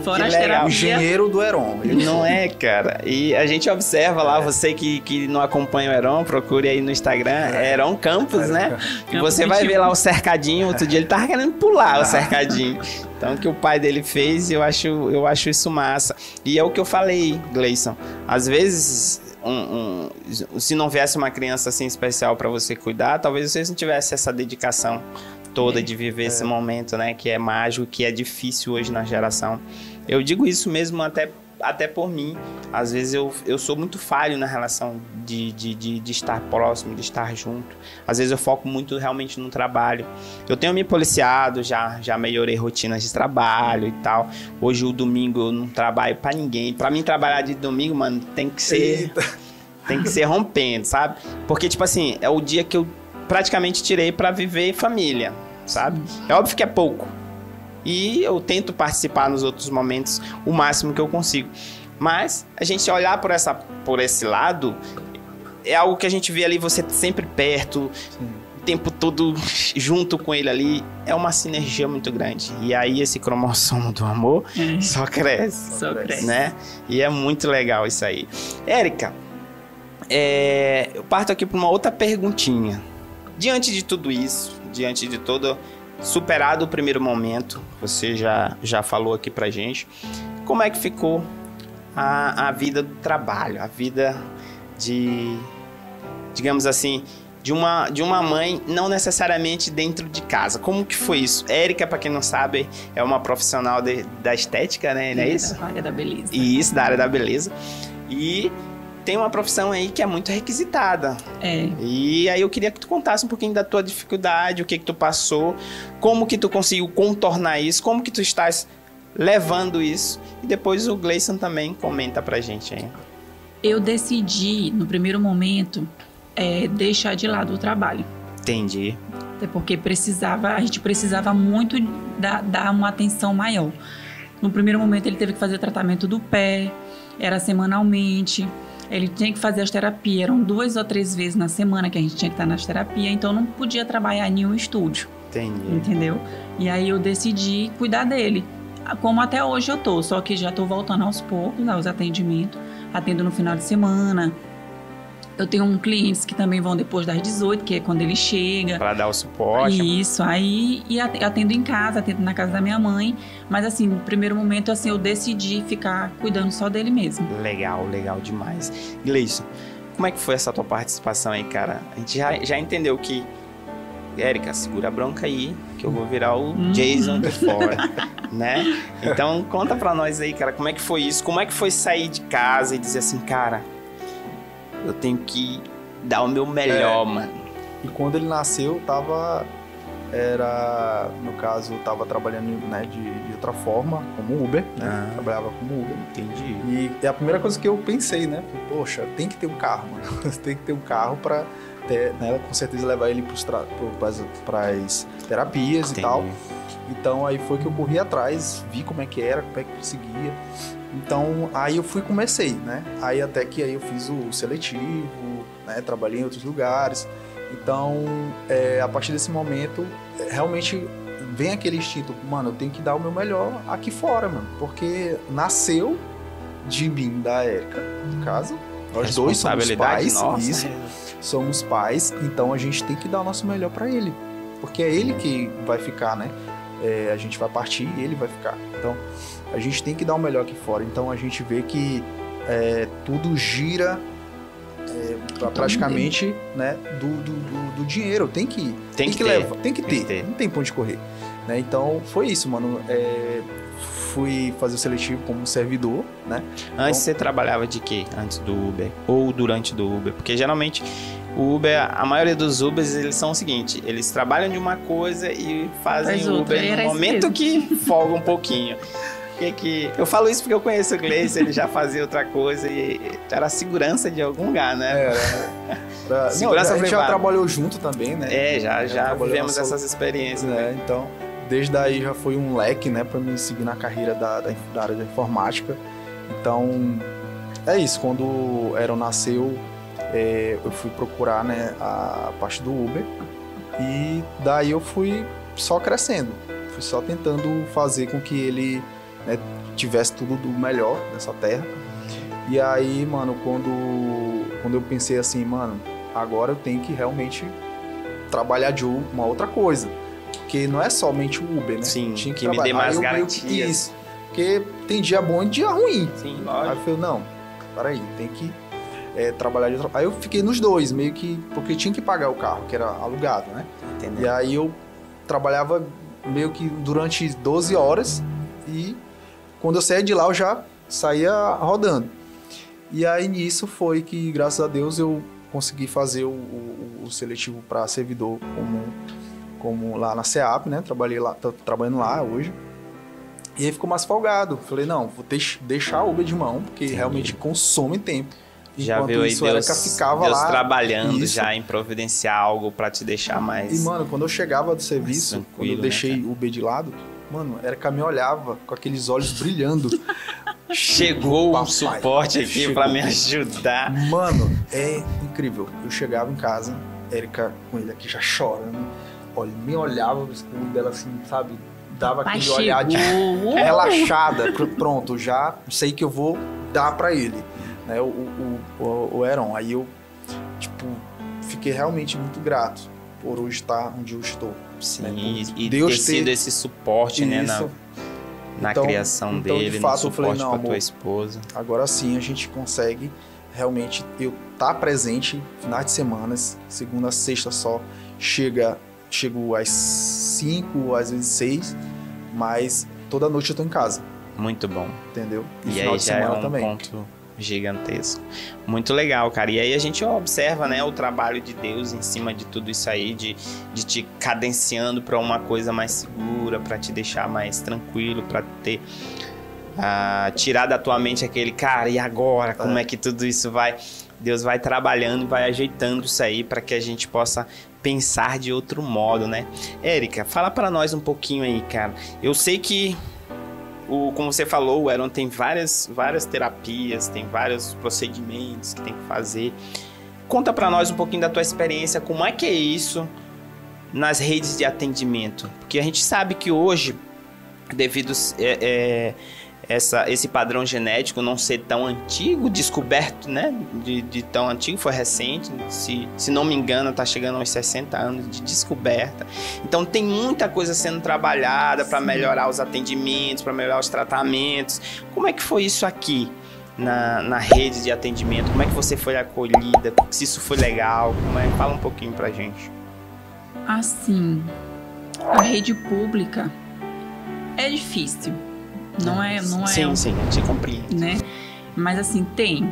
C: Fora as terapias.
B: O engenheiro do Heron.
A: Não é, cara? E a gente observa lá, você que não acompanha o Heron, procure aí no Instagram, Heron Campos, né? E você vai ver lá o cercadinho, outro dia ele tava querendo pular o cercadinho. Então, o que o pai dele fez, eu acho isso massa. E é o que eu falei, Gleison. Às vezes, se não viesse uma criança assim especial para você cuidar, talvez você não tivesse essa dedicação toda de viver esse momento, né? Que é mágico, que é difícil hoje na geração. Eu digo isso mesmo até por mim. Às vezes eu sou muito falho na relação de estar próximo, de estar junto. Às vezes eu foco muito realmente no trabalho. Eu tenho me policiado, já melhorei rotinas de trabalho e tal. Hoje o domingo eu não trabalho pra ninguém. Pra mim trabalhar de domingo, mano, tem que ser rompendo, sabe? Porque, tipo assim, é o dia que eu praticamente tirei pra viver família, sabe? É óbvio que é pouco. E eu tento participar nos outros momentos o máximo que eu consigo. Mas a gente olhar por esse lado é algo que a gente vê ali, você sempre perto, o tempo todo junto com ele ali. É uma sinergia muito grande. E aí esse cromossomo do amor só cresce. Né? E é muito legal isso aí. Érica, eu parto aqui para uma outra perguntinha. Diante de tudo isso, diante de todo... Superado o primeiro momento, você já falou aqui pra gente, como é que ficou a vida do trabalho, a vida digamos assim, de uma mãe, não necessariamente dentro de casa? Como que foi isso? Érica, pra quem não sabe, é uma profissional da estética, né? Não é isso?
C: Da área da beleza.
A: Isso, da área da beleza. E tem uma profissão aí que é muito requisitada. E aí eu queria que tu contasse um pouquinho da tua dificuldade, o que tu passou, como que tu conseguiu contornar isso, como que tu estás levando isso. E depois o Gleison também comenta pra gente aí.
C: Eu decidi, no primeiro momento, deixar de lado o trabalho.
A: Entendi.
C: Até porque a gente precisava muito dar uma atenção maior. No primeiro momento ele teve que fazer o tratamento do pé, era semanalmente. Ele tinha que fazer as terapias, eram 2 ou 3 vezes na semana que a gente tinha que estar nas terapias, então não podia trabalhar em nenhum estúdio.
A: Entendi.
C: Entendeu? E aí eu decidi cuidar dele, como até hoje eu tô, só que já tô voltando aos poucos aos atendimentos, atendo no final de semana. Eu tenho clientes que também vão depois das 18, que é quando ele chega.
A: Para dar o suporte.
C: Isso, aí e atendo em casa, atendo na casa da minha mãe. Mas assim, no primeiro momento, assim, eu decidi ficar cuidando só dele mesmo.
A: Legal demais. Gleison, como é que foi essa tua participação aí, cara? A gente já entendeu que... Érica, segura a bronca aí, que eu vou virar o Jason de fora, né? Então, conta pra nós aí, cara, como é que foi isso? Como é que foi sair de casa e dizer assim, cara... Eu tenho que dar o meu melhor, mano.
B: E quando ele nasceu, no caso, tava trabalhando, né, de outra forma, como Uber, né? Trabalhava como Uber.
A: Entendi.
B: E é a primeira coisa que eu pensei, né? Poxa, tem que ter um carro, mano. Tem que ter um carro pra ter, né, com certeza levar ele pras terapias. Entendi. E tal. Então aí foi que eu corri atrás, vi como é que era, como é que conseguia. Então, aí eu comecei, né? Aí até que aí eu fiz o seletivo, né? Trabalhei em outros lugares. Então, a partir desse momento, realmente vem aquele instinto, mano, eu tenho que dar o meu melhor aqui fora, mano. Porque nasceu de mim, da Érica, no caso. Nós dois somos pais,
A: nossa.
B: Somos pais, então a gente tem que dar o nosso melhor pra ele. Porque é ele que vai ficar, né? a gente vai partir e ele vai ficar. Então, a gente tem que dar o melhor aqui fora. Então, a gente vê que tudo gira praticamente, né, do dinheiro. Tem que ter. Não tem ponto de correr. Né? Então, foi isso, mano. Fui fazer o seletivo como servidor, né?
A: Antes você trabalhava de quê? Antes do Uber? Ou durante do Uber? Porque geralmente o Uber, a maioria dos Ubers, eles são o seguinte, eles trabalham de uma coisa e fazem o Uber no momento que folga um pouquinho. Eu falo isso porque eu conheço o Gleice, ele já fazia outra coisa e era segurança de algum lugar, né?
B: Segurança privada. A gente já trabalhou junto também, né?
A: Já vivemos essas experiências.
B: Né? Então, desde aí já foi um leque, né, para me seguir na carreira da área da informática. Então, é isso. Quando o Aaron nasceu, eu fui procurar, né, a parte do Uber e daí eu fui só crescendo. Fui só tentando fazer com que ele, né, tivesse tudo do melhor nessa terra. E aí, mano, quando eu pensei assim, mano, agora eu tenho que realmente trabalhar de uma outra coisa. Porque não é somente o Uber, né?
A: Sim,
B: tinha
A: que me dê mais garantias.
B: Isso. Porque tem dia bom e dia ruim.
A: Sim,
B: lógico. Aí eu falei, não, peraí, tem que trabalhar de outra... Aí eu fiquei nos dois, meio que... Porque tinha que pagar o carro, que era alugado, né?
A: Entendeu.
B: E aí eu trabalhava meio que durante 12 horas e quando eu saía de lá eu já saía rodando. E aí nisso foi que, graças a Deus, eu consegui fazer o seletivo para servidor como lá na SEAP, né? Trabalhei lá, tô trabalhando lá hoje. E aí ficou mais folgado. Falei, não, vou deixar o Uber de mão, porque realmente consome tempo.
A: Já
B: enquanto
A: viu aí
B: isso,
A: Deus,
B: ficava
A: Deus
B: lá,
A: trabalhando já em providenciar algo para te deixar mais...
B: E, mano, quando eu chegava do serviço, quando eu deixei o Uber de lado, mano, era que me olhava com aqueles olhos brilhando.
A: Chegou um suporte aqui para me ajudar.
B: Mano, é incrível. Eu chegava em casa, Érica com ele aqui já chorando. Olha, me olhava no escuro dela assim, sabe? Dava aquele olhar de relaxada. Pronto, já sei que eu vou dar pra ele, né? O Aaron. Aí eu, tipo, fiquei realmente muito grato por hoje estar onde eu estou.
A: Sim, né? E Deus ter sido esse suporte, né? Na criação dele, de fato, no suporte para tua esposa.
B: Agora sim a gente consegue realmente eu estar presente finais de semanas, segunda a sexta só, chego às 5, às vezes 6, mas toda noite eu tô em casa.
A: Muito bom.
B: Entendeu?
A: E final aí de semana já é um também. Ponto gigantesco. Muito legal, cara. E aí a gente observa, né, o trabalho de Deus em cima de tudo isso aí, de te cadenciando para uma coisa mais segura, para te deixar mais tranquilo, para ter tirar da tua mente aquele, cara, e agora? Como é que tudo isso vai? Deus vai trabalhando, vai ajeitando isso aí para que a gente possa pensar de outro modo, né? Érica, fala para nós um pouquinho aí, cara. Eu sei que como você falou, o Aaron tem várias terapias, tem vários procedimentos que tem que fazer. Conta para nós um pouquinho da tua experiência, como é que é isso nas redes de atendimento? Porque a gente sabe que hoje, devido esse padrão genético não ser tão antigo, descoberto, né, de tão antigo, foi recente, se não me engano, está chegando aos 60 anos de descoberta. Então tem muita coisa sendo trabalhada para melhorar os atendimentos, para melhorar os tratamentos. Como é que foi isso aqui na rede de atendimento? Como é que você foi acolhida? Se isso foi legal? Fala um pouquinho pra gente.
C: Assim, a rede pública é difícil. Não é.
A: Sim, a gente compreende.
C: Né? Mas assim, tem.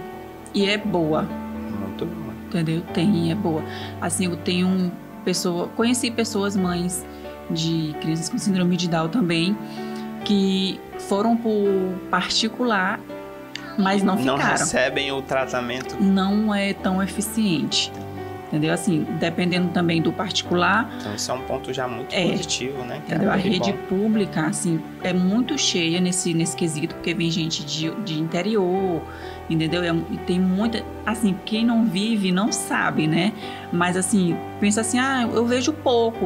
C: E é boa.
A: Muito boa.
C: Entendeu? Tem e é boa. Assim, eu tenho conheci pessoas, mães de crianças com síndrome de Down também, que foram por particular, mas não ficaram.
A: Não recebem o tratamento.
C: Não é tão eficiente. Entendeu? Assim, dependendo também do particular.
A: Então, isso é um ponto já muito positivo, né?
C: Entendeu? A rede pública, assim, é muito cheia nesse quesito, porque vem gente de interior, entendeu? E tem muita... Assim, quem não vive não sabe, né? Mas, assim, pensa assim, eu vejo pouco,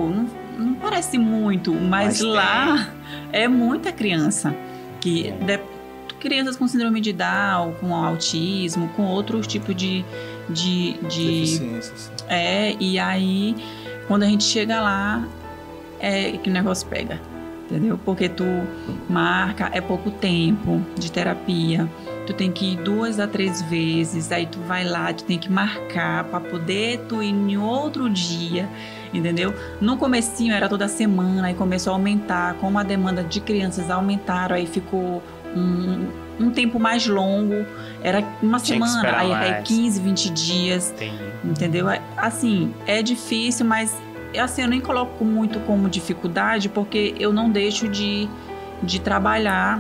C: não parece muito, mas lá é muita criança. Crianças com síndrome de Down, com autismo, com outros tipos de
B: deficiências.
C: E aí, quando a gente chega lá, que o negócio pega. entendeu? Porque tu marca, é pouco tempo de terapia, tu tem que ir 2 a 3 vezes, aí tu vai lá, tu tem que marcar para poder tu ir em outro dia, entendeu? No comecinho era toda semana, aí começou a aumentar, como a demanda de crianças aumentaram, aí ficou um tempo mais longo, era uma semana, aí 15, 20 dias, entendeu? Assim, é difícil, mas assim, eu nem coloco muito como dificuldade, porque eu não deixo de trabalhar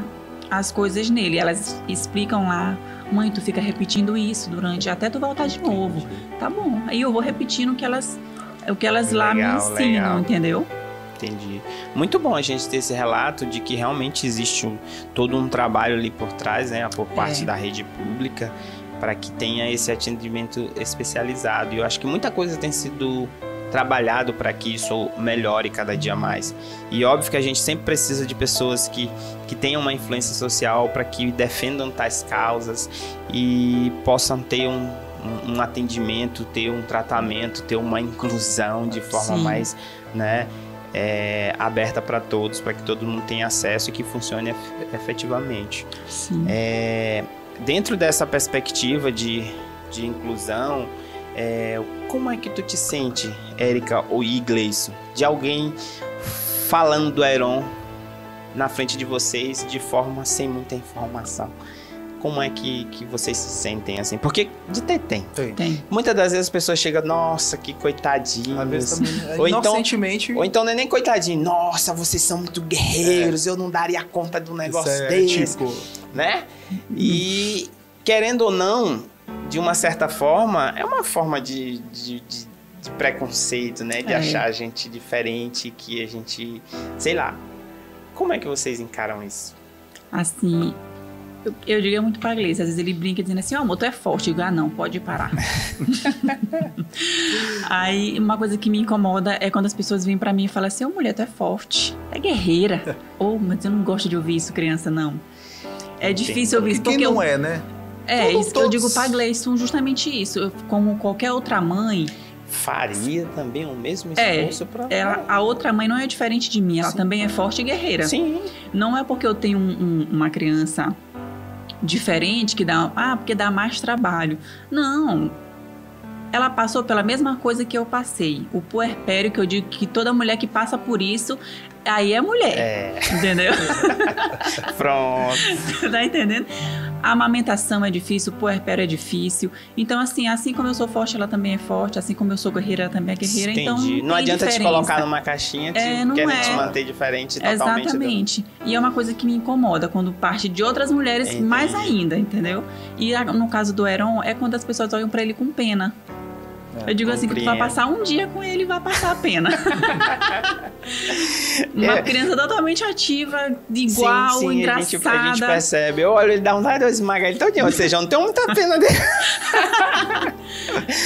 C: as coisas nele. Elas explicam lá, mãe, tu fica repetindo isso durante, até tu voltar de novo. Tá bom, aí eu vou repetindo o que elas lá me ensinam, entendeu?
A: Entendi. Muito bom a gente ter esse relato de que realmente existe todo um trabalho ali por trás, né, por parte da rede pública, para que tenha esse atendimento especializado. E eu acho que muita coisa tem sido trabalhado para que isso melhore cada dia mais. E óbvio que a gente sempre precisa de pessoas que tenham uma influência social para que defendam tais causas e possam ter um atendimento, ter um tratamento, ter uma inclusão de forma mais, né, aberta para todos, para que todo mundo tenha acesso e que funcione efetivamente.
C: Sim.
A: Dentro dessa perspectiva de inclusão, como é que tu te sente, Érica ou Gleison, de alguém falando do Heron na frente de vocês de forma sem muita informação? Como é que vocês se sentem assim? Porque de ter tem. Muitas das vezes as pessoas chegam, nossa, que coitadinhos.
B: Às vezes também,
A: ou
B: inocentemente...
A: Ou então não é nem coitadinho. Nossa, vocês são muito guerreiros, eu não daria conta de um negócio desse. Tipo... Né? E, querendo ou não, de uma certa forma, é uma forma de preconceito, né? De achar a gente diferente, que a gente... Sei lá. Como é que vocês encaram isso?
C: Assim... Eu digo muito pra Gleice, às vezes ele brinca dizendo assim, amor, tu é forte. Eu digo, não, pode parar. Aí, uma coisa que me incomoda é quando as pessoas vêm pra mim e falam assim, mulher, tu é forte, é guerreira. Mas eu não gosto de ouvir isso, criança, não. É difícil ouvir isso.
B: Porque quem não é, né?
C: Isso que eu digo pra Gleice, justamente isso. Como qualquer outra mãe...
A: Faria também o mesmo esforço pra...
C: A outra mãe não é diferente de mim, ela também é forte e guerreira.
A: Sim.
C: Não é porque eu tenho uma criança... diferente, porque dá mais trabalho. Não. Ela passou pela mesma coisa que eu passei. O puerpério, que eu digo que toda mulher que passa por isso, aí é mulher. Entendeu?
A: Pronto.
C: Tá entendendo? A amamentação é difícil, o puerpério é difícil. Então, assim como eu sou forte, ela também é forte. Assim como eu sou guerreira, ela também é guerreira.
A: Entendi.
C: Então,
A: não adianta te colocar numa caixinha querendo te manter diferente totalmente.
C: Exatamente. E é uma coisa que me incomoda quando parte de outras mulheres, mais ainda, entendeu? E no caso do Heron, é quando as pessoas olham pra ele com pena. Eu digo assim, que tu vai passar um dia com ele e vai passar a pena. Uma criança totalmente ativa, igual,
A: sim,
C: engraçada.
A: A gente percebe. Eu olho, ele dá um raio, eu esmago ele todinho. Ou seja, eu não tenho muita pena dele.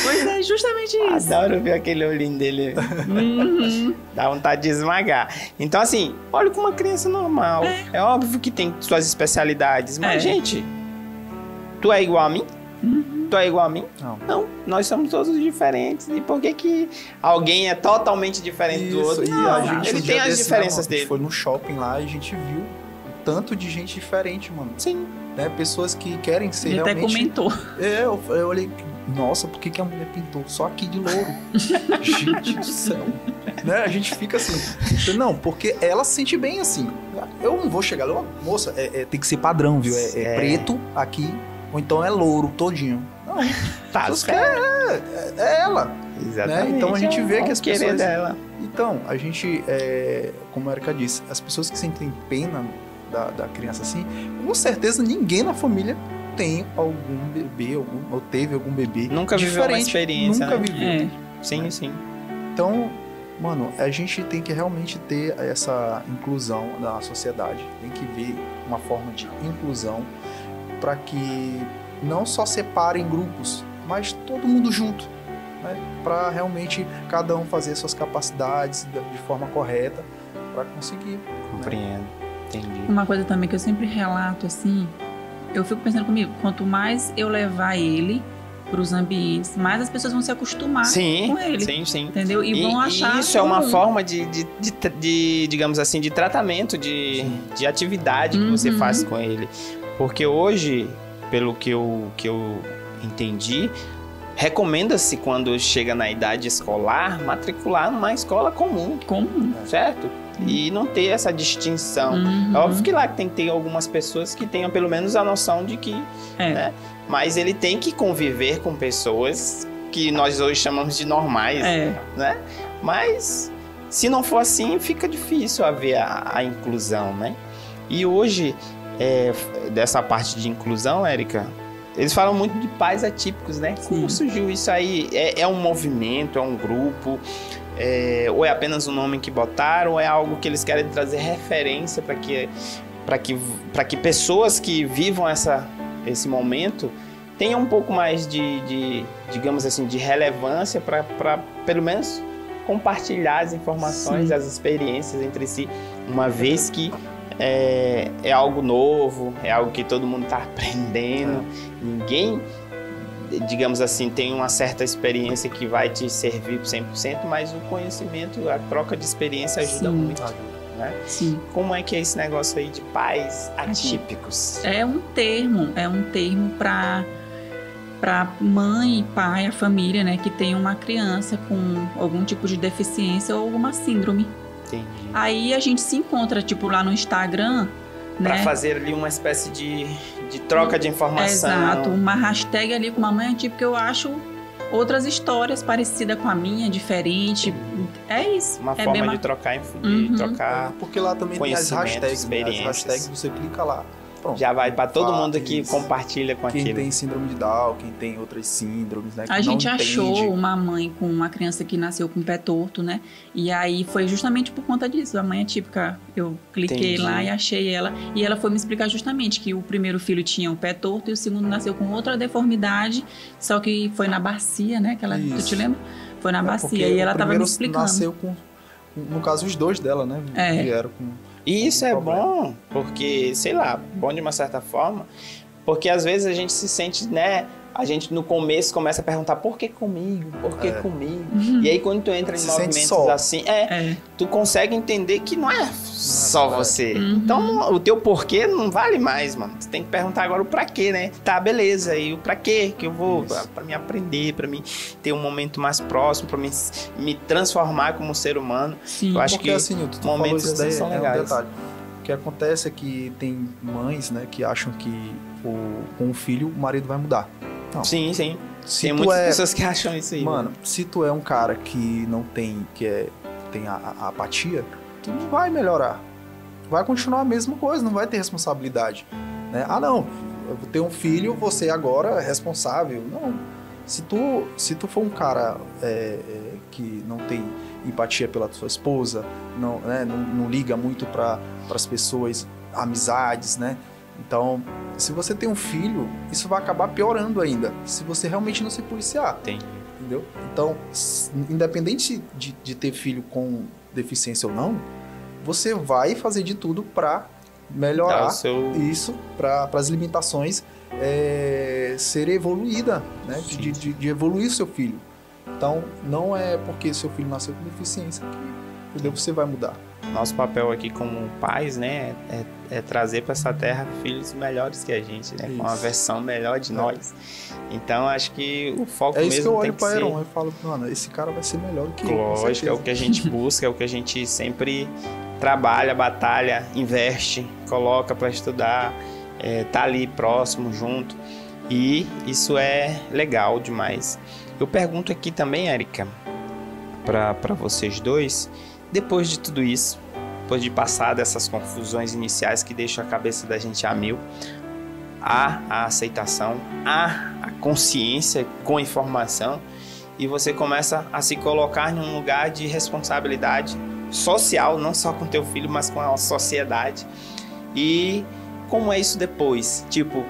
C: Pois é, justamente isso.
A: Adoro ver aquele olhinho dele. Dá vontade de esmagar. Então, assim, olha como uma criança normal. É óbvio que tem suas especialidades. Mas, gente, tu é igual a mim? Tu é igual a mim? Não. Nós somos todos diferentes. E por que alguém é totalmente diferente do outro?
B: Não,
A: ele tem as diferenças dele.
B: Foi no shopping lá e a gente viu o tanto de gente diferente, mano.
A: Sim.
B: Né? Pessoas que querem ser
C: ele
B: realmente...
C: até comentou.
B: Eu olhei, nossa, por que a mulher pintou só aqui de louro? Gente do céu. Né? A gente fica assim. Não, porque ela se sente bem assim. Eu não vou chegar lá, moça, tem que ser padrão, viu? É preto aqui, ou então é louro todinho. Não,
A: tá
B: é ela.
A: Exatamente.
B: Né? Então a gente vê que as pessoas...
A: dela.
B: Então, a gente, como a Érica disse, as pessoas que sentem pena da criança assim, com certeza ninguém na família tem algum bebê, ou teve algum bebê
A: nunca viveu uma experiência,
B: nunca viveu.
A: Sim, sim.
B: Então, mano, a gente tem que realmente ter essa inclusão na sociedade. Tem que ver uma forma de inclusão para que não só separem grupos, mas todo mundo junto, né? Para realmente cada um fazer suas capacidades de forma correta para conseguir.
A: Compreendo, entendi.
C: Uma coisa também que eu sempre relato assim, eu fico pensando comigo, quanto mais eu levar ele para os ambientes, mais as pessoas vão se acostumar com ele.
A: Sim.
C: Entendeu? E vão achar.
A: E isso é uma forma digamos assim, de tratamento, de atividade que você faz com ele. Porque hoje, pelo que eu entendi, recomenda-se, quando chega na idade escolar, matricular numa escola comum. Certo? E não ter essa distinção. É óbvio que lá tem que ter algumas pessoas que tenham pelo menos a noção de que... Né? Mas ele tem que conviver com pessoas que nós hoje chamamos de normais. Né? Mas, se não for assim, fica difícil haver a inclusão, né? E hoje, dessa parte de inclusão, Érica, eles falam muito de pais atípicos, né? Como surgiu isso aí? É um movimento, é um grupo... ou é apenas um nome que botaram, ou é algo que eles querem trazer referência para que pessoas que vivam esse momento tenham um pouco mais digamos assim, de relevância para pelo menos compartilhar as informações, as experiências entre si, uma vez que é algo novo, é algo que todo mundo está aprendendo, ninguém, digamos assim, tem uma certa experiência que vai te servir 100%, mas o conhecimento, a troca de experiência ajuda muito. Né?
C: Sim.
A: Como é que é esse negócio aí de pais atípicos?
C: É um termo para mãe, pai, a família, né, que tem uma criança com algum tipo de deficiência ou alguma síndrome.
A: Entendi.
C: Aí a gente se encontra, tipo, lá no Instagram,
A: para
C: né?
A: fazer ali uma espécie de troca de informação.
C: Exato, uma hashtag ali com uma mãe atípica, eu acho outras histórias parecidas com a minha, diferente. É isso.
A: Uma forma de trocar, trocar.
B: Porque lá também tem as hashtags,
A: experiências.
B: As hashtags, você clica lá. Pronto.
A: Já vai para todo mundo que compartilha com
B: quem
A: aquilo.
B: Quem tem síndrome de Down, quem tem outras síndromes, né? Que
C: a gente achou uma mãe com uma criança que nasceu com o pé torto, né? E aí foi justamente por conta disso. A mãe atípica, eu cliquei lá e achei ela. E ela foi me explicar justamente que o primeiro filho tinha o pé torto e o segundo nasceu com outra deformidade, só que foi na bacia, né? Tu te lembra? Foi na bacia e ela estava me explicando.
B: Nasceu com, no caso, os dois dela, né? Vieram com...
A: E isso é bom, porque, sei lá, bom de uma certa forma, porque às vezes a gente se sente, né? A gente no começo começa a perguntar por que comigo? Por que comigo? E aí quando tu entra em movimentos assim, tu consegue entender que não é só você. Então o teu porquê não vale mais, mano. Tu tem que perguntar agora o pra quê, né? Tá, beleza. E o pra quê que eu vou? Pra me aprender, pra me ter um momento mais próximo, pra me transformar como ser humano.
C: Sim.
B: Eu acho que assim, tu
A: momentos
B: assim
A: são legais.
B: Um detalhe. O que acontece é que tem mães, né, que acham que com o filho o marido vai mudar. Não.
A: Sim. Tem muitas pessoas que acham isso aí.
B: Mano, se tu é um cara que não tem, tem a apatia, tu não vai melhorar. Vai continuar a mesma coisa, não vai ter responsabilidade. Né? Ah, não, eu vou ter um filho, você agora é responsável. Não. Se tu for um cara que não tem empatia pela sua esposa, não liga muito para as pessoas, amizades, né? Então, se você tem um filho, isso vai acabar piorando ainda, se você realmente não se policiar. Entendeu? Então, independente de ter filho com deficiência ou não, você vai fazer de tudo para melhorar isso, para as limitações ser evoluída, né? De evoluir o seu filho. Então, não é porque seu filho nasceu com deficiência que você vai mudar.
A: Nosso papel aqui como pais, né, é trazer para essa terra filhos melhores que a gente, né, com uma versão melhor de nós. Então, acho que o foco mesmo tem que ser... É isso que eu olho para
B: Heron, eu falo, mano, esse cara vai ser melhor do que eu.
A: Lógico, é o que a gente busca, é o que a gente sempre trabalha, batalha, investe, coloca para estudar, tá ali próximo, junto. E isso é legal demais. Eu pergunto aqui também, Érica, para vocês dois, depois de tudo isso, depois de passar dessas confusões iniciais que deixam a cabeça da gente a mil, há a aceitação, há a consciência com informação, e você começa a se colocar em um lugar de responsabilidade social, não só com teu filho, mas com a sociedade. E como é isso depois? Tipo,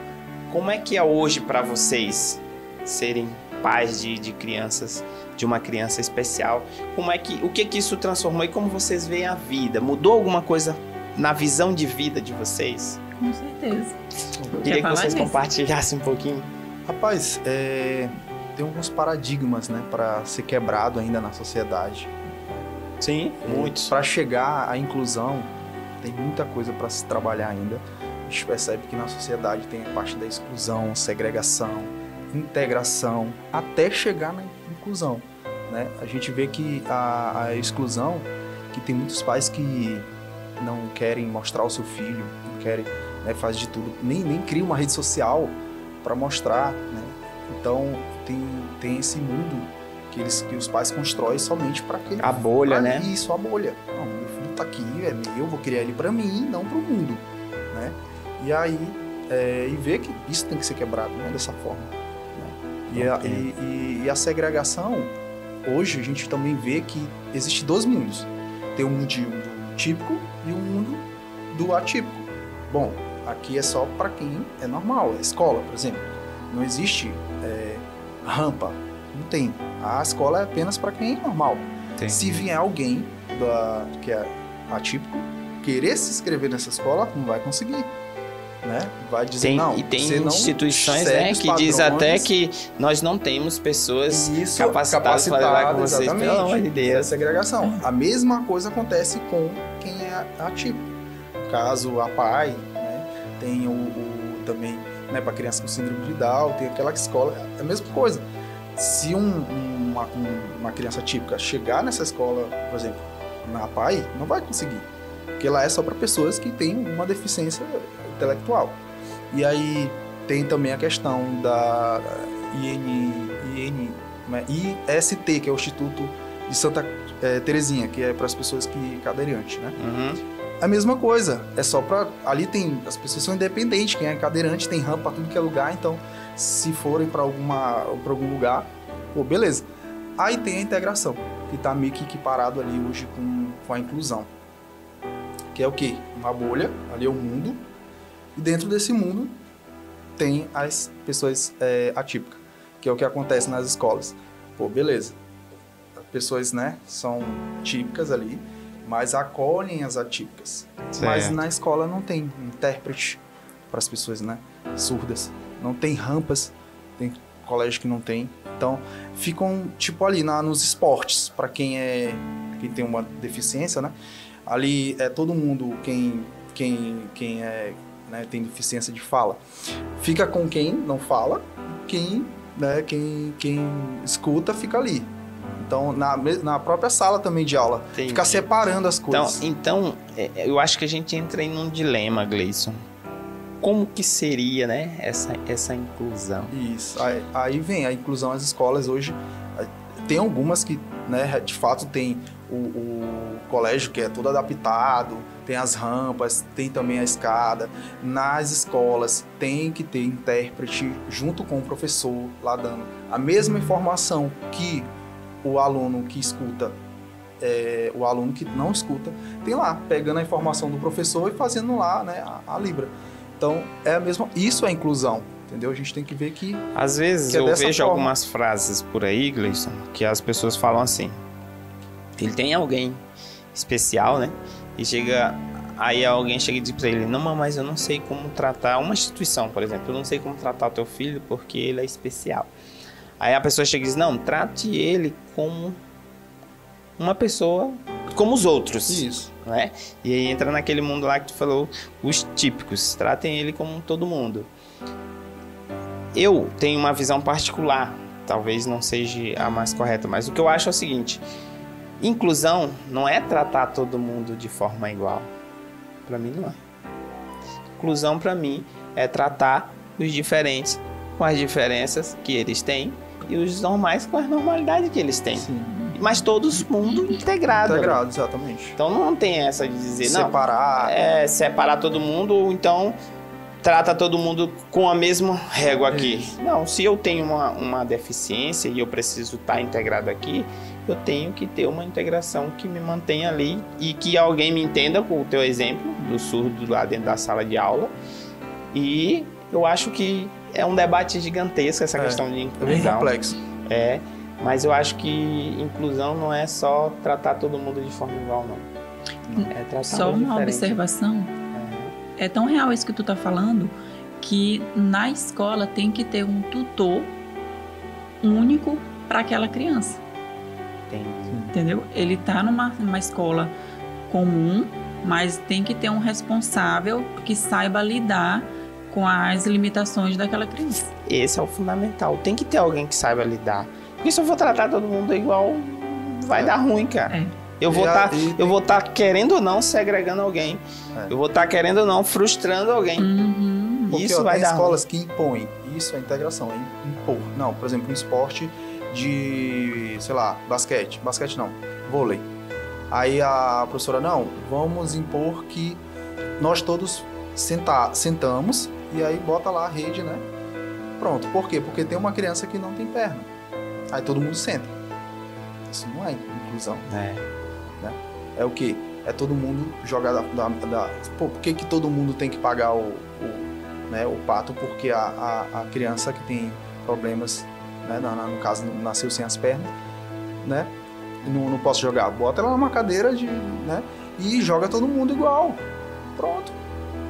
A: como é que é hoje para vocês serem pais de crianças, de uma criança especial? O que isso transformou e como vocês veem a vida? Mudou alguma coisa na visão de vida de vocês?
C: Com certeza.
A: Queria que vocês compartilhassem um pouquinho.
B: Rapaz, tem alguns paradigmas, né, para ser quebrado ainda na sociedade.
A: Sim, muitos.
B: Para chegar à inclusão, tem muita coisa para se trabalhar ainda. A gente percebe que na sociedade tem a parte da exclusão, segregação, integração, até chegar na inclusão, né? A gente vê que a exclusão, que tem muitos pais que não querem mostrar o seu filho, não querem, né, faz de tudo, nem cria uma rede social para mostrar, né? Então tem esse mundo que os pais constroem somente para aquele...
A: A bolha, né?
B: Isso, a bolha. Não, meu filho tá aqui, é meu, vou criar ele para mim, não para o mundo, né? E aí, e ver que isso tem que ser quebrado, né, dessa forma, né? E a segregação, hoje a gente também vê que existe dois mundos. Tem um mundo típico e um mundo do atípico. Bom, aqui é só para quem é normal, é escola, por exemplo. Não existe rampa, não tem. A escola é apenas para quem é normal.
A: Sim.
B: Se vier alguém que é atípico, querer se inscrever nessa escola, não vai conseguir. Né? Vai dizer, não,
A: e tem
B: você não
A: instituições, né, que diz até que nós não temos pessoas capacitadas para lidar com vocês, pelo amor de Deus.
B: Essa segregação. A mesma coisa acontece com quem é atípico. No caso, a PAI, né, tem também, né, para criança com síndrome de Down, tem aquela escola, é a mesma coisa. Se uma criança típica chegar nessa escola, por exemplo, na PAI, não vai conseguir. Porque lá é só para pessoas que têm uma deficiência intelectual. E aí tem também a questão da IST, que é o Instituto de Santa Terezinha, que é para as pessoas que cadeirante, né?
A: Uhum.
B: A mesma coisa, é só para... Ali tem... As pessoas são independentes, quem é cadeirante tem rampa para tudo que é lugar, então se forem para algum lugar, pô, beleza. Aí tem a integração, que está meio que equiparado ali hoje com a inclusão. Que é o quê? Uma bolha, ali é o mundo, e dentro desse mundo tem as pessoas atípicas, que é o que acontece nas escolas. Pô, beleza. As pessoas, né, são típicas ali, mas acolhem as atípicas. Certo. Mas na escola não tem intérprete para as pessoas, né, surdas. Não tem rampas, tem colégio que não tem. Então, ficam, tipo, ali nos esportes, para quem tem uma deficiência, né? Ali é todo mundo, quem né, tem deficiência de fala, fica com quem não fala, quem escuta fica ali. Então, na própria sala também de aula, fica separando as coisas.
A: Então, eu acho que a gente entra em um dilema, Gleison. Como que seria, né, essa inclusão?
B: Isso. Aí vem a inclusão às escolas hoje. Tem algumas que, né, de fato tem o colégio que é todo adaptado, tem as rampas, tem também a escada. Nas escolas tem que ter intérprete junto com o professor lá dando a mesma informação que o aluno que escuta, o aluno que não escuta, tem lá, pegando a informação do professor e fazendo lá, né, a Libra. Então, é a mesma, isso é inclusão, entendeu? A gente tem que ver que...
A: Às vezes eu vejo algumas frases por aí, Gleison, que as pessoas falam assim, ele tem alguém especial, né? E aí alguém chega e diz pra ele, não, mas eu não sei como tratar uma instituição, por exemplo, eu não sei como tratar o teu filho porque ele é especial. Aí a pessoa chega e diz, não, trate ele como uma pessoa, como os outros.
B: Isso.
A: Né? E aí entra naquele mundo lá que tu falou, os típicos, tratem ele como todo mundo. Eu tenho uma visão particular, talvez não seja a mais correta, mas o que eu acho é o seguinte, inclusão não é tratar todo mundo de forma igual. Para mim não é. Inclusão para mim é tratar os diferentes com as diferenças que eles têm e os normais com a normalidade que eles têm.
B: Sim.
A: Mas todos mundo integrado.
B: Integrado,
A: né?
B: Exatamente.
A: Então não tem essa de dizer,
B: separar.
A: Não, separar todo mundo, ou então trata todo mundo com a mesma régua aqui. Isso. Não, se eu tenho uma deficiência e eu preciso estar integrado aqui, eu tenho que ter uma integração que me mantenha ali e que alguém me entenda, com o teu exemplo do surdo lá dentro da sala de aula. E eu acho que é um debate gigantesco essa questão de inclusão.
B: É bem complexo.
A: Mas eu acho que inclusão não é só tratar todo mundo de forma igual, não. É tratar
C: só uma observação. É tão real isso que tu tá falando, que na escola tem que ter um tutor único para aquela criança. Entendeu? Ele está numa escola comum, mas tem que ter um responsável que saiba lidar com as limitações daquela criança.
A: Esse é o fundamental. Tem que ter alguém que saiba lidar. Porque se eu for tratar todo mundo igual, vai dar ruim, cara. Eu vou estar querendo ou não segregando alguém. Eu vou estar querendo ou não frustrando alguém.
B: Porque,
A: isso vai
B: tem
A: dar
B: escolas
A: ruim.
B: que impõem. Isso é integração, é impor. Não, por exemplo, um esporte de, sei lá, basquete. Basquete não, vôlei. Aí a professora, não, vamos impor que nós todos sentamos e aí bota lá a rede, né? Pronto. Por quê? Porque tem uma criança que não tem perna. Aí todo mundo senta. Isso não é inclusão. Né? É o quê? É todo mundo jogar Pô, por que todo mundo tem que pagar o pato? Porque a criança que tem problemas, né? No caso, nasceu sem as pernas, né? Não posso jogar. Bota ela numa cadeira né? E joga todo mundo igual. Pronto.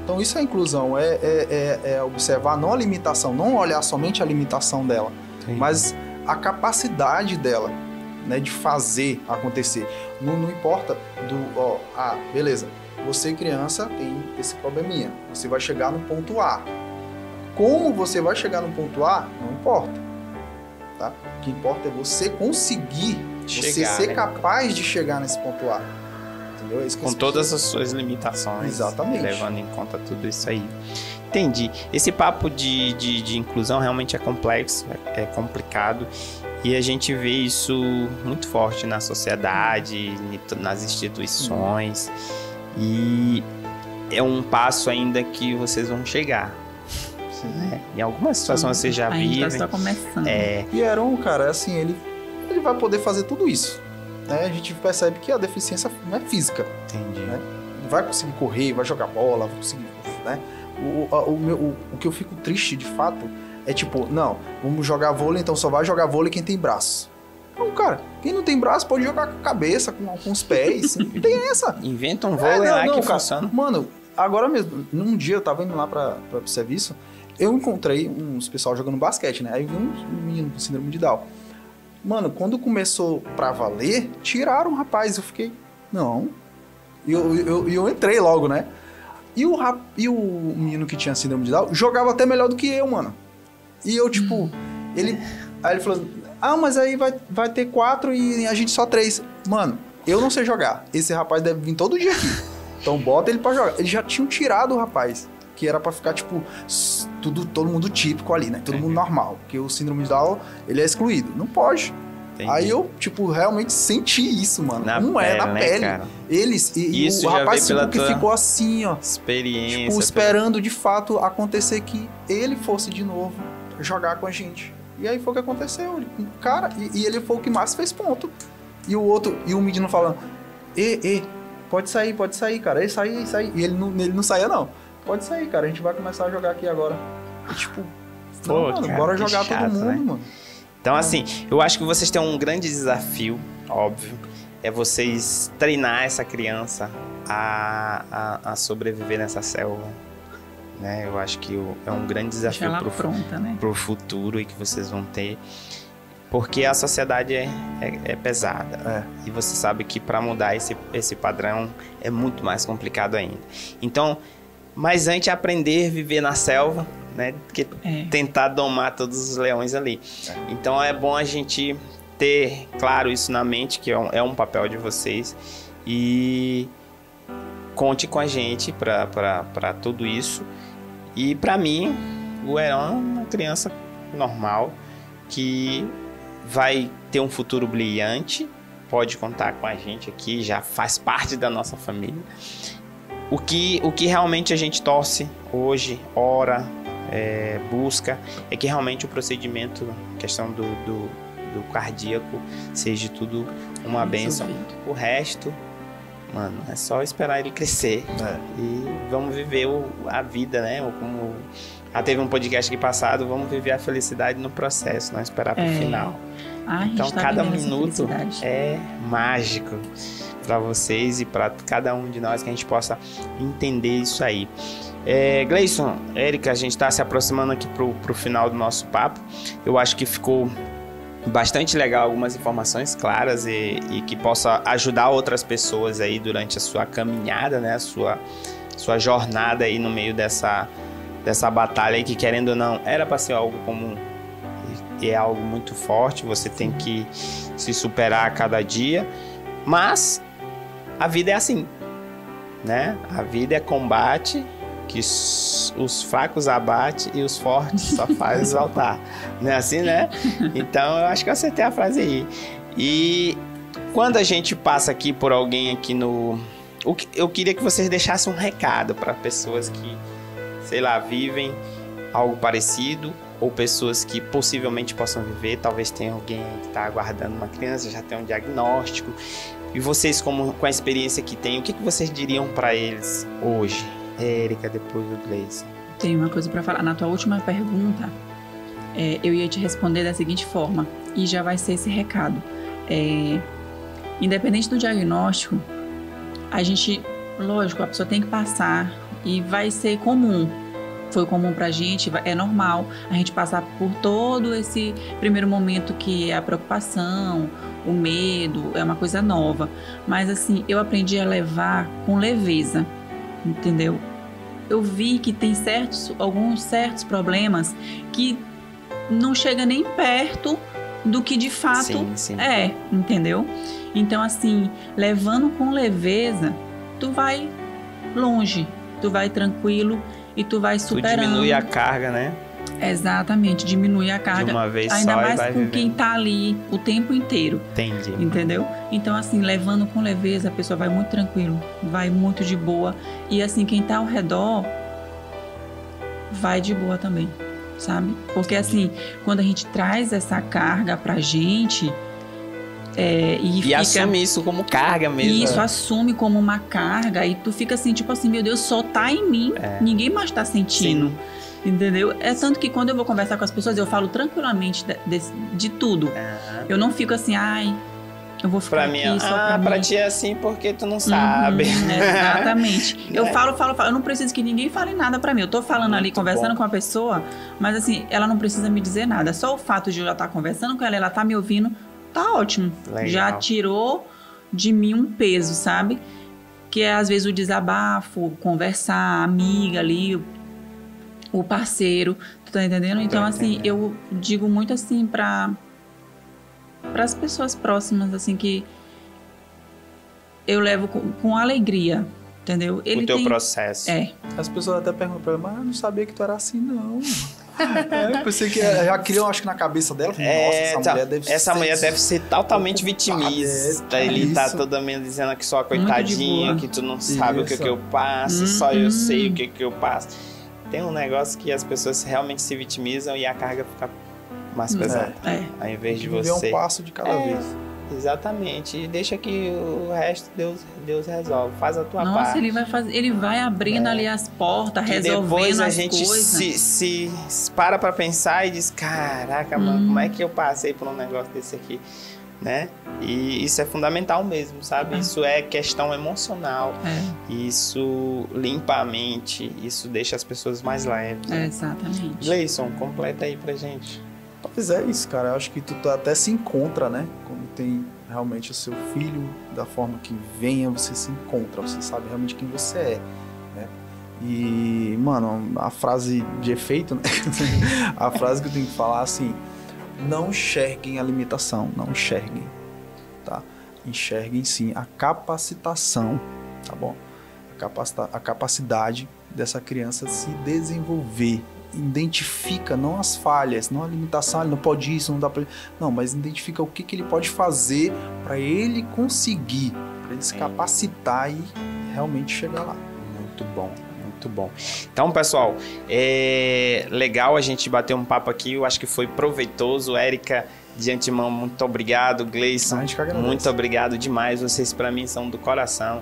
B: Então isso é inclusão, é observar não a limitação, não olhar somente a limitação dela, mas a capacidade dela, né, de fazer acontecer. Não importa beleza, você criança tem esse probleminha, você vai chegar no ponto A. Como você vai chegar no ponto A, não importa. Tá? O que importa é você conseguir, você ser capaz de chegar nesse ponto A. Entendeu?
A: Com todas as suas limitações.
B: Exatamente.
A: Levando em conta tudo isso aí. Entendi. Esse papo de inclusão realmente é complexo, é complicado. E a gente vê isso muito forte na sociedade, nas instituições. E é um passo ainda que vocês vão chegar. Né? Em algumas situações vocês já vivem.
C: Ainda está começando.
B: E Heron, cara, assim, ele vai poder fazer tudo isso. Né? A gente percebe que a deficiência não é física.
A: Entendi.
B: Né? Vai conseguir correr, vai jogar bola, vai conseguir... Né? O que eu fico triste, de fato, é tipo, não, vamos jogar vôlei, então só vai jogar vôlei quem tem braço. Não, cara, quem não tem braço pode jogar com a cabeça, com os pés. Não tem essa.
A: Inventa um vôlei lá que funciona.
B: Mano, agora mesmo, num dia eu tava indo lá para o serviço, eu encontrei uns pessoal jogando basquete, né? Aí vi um menino com síndrome de Down. Mano, quando começou pra valer, tiraram o rapaz. Eu fiquei, não. E eu entrei logo, né? E o menino que tinha síndrome de Down jogava até melhor do que eu, mano. E eu, tipo, aí ele falou, mas aí vai ter 4 e a gente só 3. Mano, eu não sei jogar. Esse rapaz deve vir todo dia aqui. Então bota ele pra jogar. Eles já tinham tirado o rapaz, que era pra ficar, tipo, todo mundo típico ali, né? Todo mundo normal. Porque o síndrome de Down, ele é excluído. Não pode. Entendi. Aí eu, tipo, realmente senti isso, mano. Na pele. Né, eles, e o rapaz que ficou assim, ó.
A: Experiência.
B: Tipo, esperando de fato acontecer que ele fosse de novo jogar com a gente. E aí foi o que aconteceu. Cara, e ele foi o que mais fez ponto. E o menino falando, pode sair, cara. Ele sai. E ele não saía, não. Pode sair, cara. A gente vai começar a jogar aqui agora. E, tipo, mano, bora jogar chato, todo mundo, né? Mano.
A: Então, assim, eu acho que vocês têm um grande desafio, óbvio, é vocês treinar essa criança a sobreviver nessa selva, né? Eu acho que é um grande desafio pro futuro e que vocês vão ter, porque a sociedade é pesada. E você sabe que para mudar esse padrão é muito mais complicado ainda. Então, mas antes de aprender a viver na selva, né, que tentar domar todos os leões ali. Então é bom a gente ter claro isso na mente, que é um papel de vocês, e conte com a gente para tudo isso. E para mim, o Heron é uma criança normal que vai ter um futuro brilhante, pode contar com a gente aqui, já faz parte da nossa família. O que realmente a gente torce hoje, ora, busca, é que realmente o procedimento, questão do cardíaco, seja tudo uma bênção. O resto, mano, é só esperar ele crescer e vamos viver a vida, né? Como teve um podcast aqui passado, vamos viver a felicidade no processo, não esperar pro final. Então cada minuto é mágico para vocês e para cada um de nós, que a gente possa entender isso aí. Gleison, Érica, a gente está se aproximando aqui pro final do nosso papo. Eu acho que ficou bastante legal, algumas informações claras e que possa ajudar outras pessoas aí durante a sua caminhada, né? A sua jornada aí no meio dessa batalha aí, que querendo ou não, era para ser algo comum e é algo muito forte, você tem que se superar a cada dia, mas a vida é assim, né? A vida é combate, que os fracos abate e os fortes só faz exaltar. Não é assim, né? Então, eu acho que eu acertei a frase aí. E quando a gente passa aqui por alguém aqui eu queria que vocês deixassem um recado para pessoas que, sei lá, vivem algo parecido, ou pessoas que possivelmente possam viver. Talvez tenha alguém que está aguardando uma criança, já tem um diagnóstico. E vocês, com a experiência que têm, o que vocês diriam para eles hoje? Érica, depois do Gleison.
C: Tenho uma coisa para falar. Na tua última pergunta, eu ia te responder da seguinte forma, e já vai ser esse recado. Independente do diagnóstico, a gente, lógico, a pessoa tem que passar e vai ser comum. Foi comum pra gente, é normal a gente passar por todo esse primeiro momento que é a preocupação, o medo, é uma coisa nova. Mas assim, eu aprendi a levar com leveza, entendeu? Eu vi que tem alguns certos problemas que não chega nem perto do que de fato é, entendeu? Então assim, levando com leveza, tu vai longe, tu vai tranquilo e tu vai superando.
A: Tu diminui a carga, né?
C: Exatamente, diminui a carga.
A: De uma vez
C: ainda
A: só,
C: mais
A: e vai
C: com
A: vivendo.
C: quem tá ali o tempo inteiro.
A: Entendi.
C: Entendeu? Então, assim, levando com leveza, a pessoa vai muito tranquilo, vai muito de boa. E, assim, quem tá ao redor vai de boa também, sabe? Porque, assim, quando a gente traz essa carga pra gente... E
A: assume isso como carga mesmo.
C: E isso assume como uma carga. E tu fica assim, tipo assim, meu Deus, só tá em mim. Ninguém mais tá sentindo. Sim. Entendeu? É tanto que quando eu vou conversar com as pessoas, eu falo tranquilamente de tudo. Eu não fico assim, eu vou ficar aqui só pra mim.
A: Pra ti é assim porque tu não sabe.
C: Exatamente. Eu falo. Eu não preciso que ninguém fale nada pra mim. Eu tô falando muito ali, conversando com a pessoa, mas assim, ela não precisa me dizer nada. Só o fato de eu já estar conversando com ela tá me ouvindo, tá ótimo. Legal. Já tirou de mim um peso, sabe? Que é às vezes o desabafo, conversar, a amiga ali, o parceiro, tu tá entendendo? Então assim, eu digo muito assim para as pessoas próximas, assim, que eu levo com alegria, entendeu?
A: O teu processo.
B: As pessoas até perguntam pra ela, mas eu não sabia que tu era assim, não. Eu pensei que já criam, acho que na cabeça dela. Nossa, essa mulher deve ser totalmente vitimista. Ele tá toda meio dizendo que só coitadinha, que tu não sabe o que eu passo, só eu sei o que eu passo. Tem um negócio que as pessoas realmente se vitimizam e a carga fica mais pesada. Ao invés de você... um passo de cada vez.
A: Exatamente. E deixa que o resto Deus resolve. Faz a tua
C: parte.
A: Nossa,
C: ele vai abrindo ali as portas, resolvendo as coisas.
A: Depois a gente se para pra pensar e diz, caraca, mano, como é que eu passei por um negócio desse aqui? Né? E isso é fundamental mesmo, sabe? Isso é questão emocional. Isso limpa a mente, isso deixa as pessoas mais leves.
C: Exatamente.
A: Gleison, completa aí pra gente.
B: Pois é isso, cara. Eu acho que tu até se encontra, né? Quando tem realmente o seu filho, da forma que venha, você se encontra. Você sabe realmente quem você é, né? E, mano, a frase de efeito, né? A frase que eu tenho que falar, assim... Não enxerguem a limitação, não enxerguem, tá? Enxerguem sim a capacitação, tá bom? A capacidade dessa criança se desenvolver. Identifica não as falhas, não a limitação, ele não pode isso, não dá pra... Não, mas identifica o que ele pode fazer para ele conseguir, para ele se capacitar e realmente chegar lá.
A: Muito bom. Muito bom. Então, pessoal, é legal a gente bater um papo aqui. Eu acho que foi proveitoso. Érica, de antemão, muito obrigado. Gleison, muito obrigado demais. Vocês, para mim, são do coração.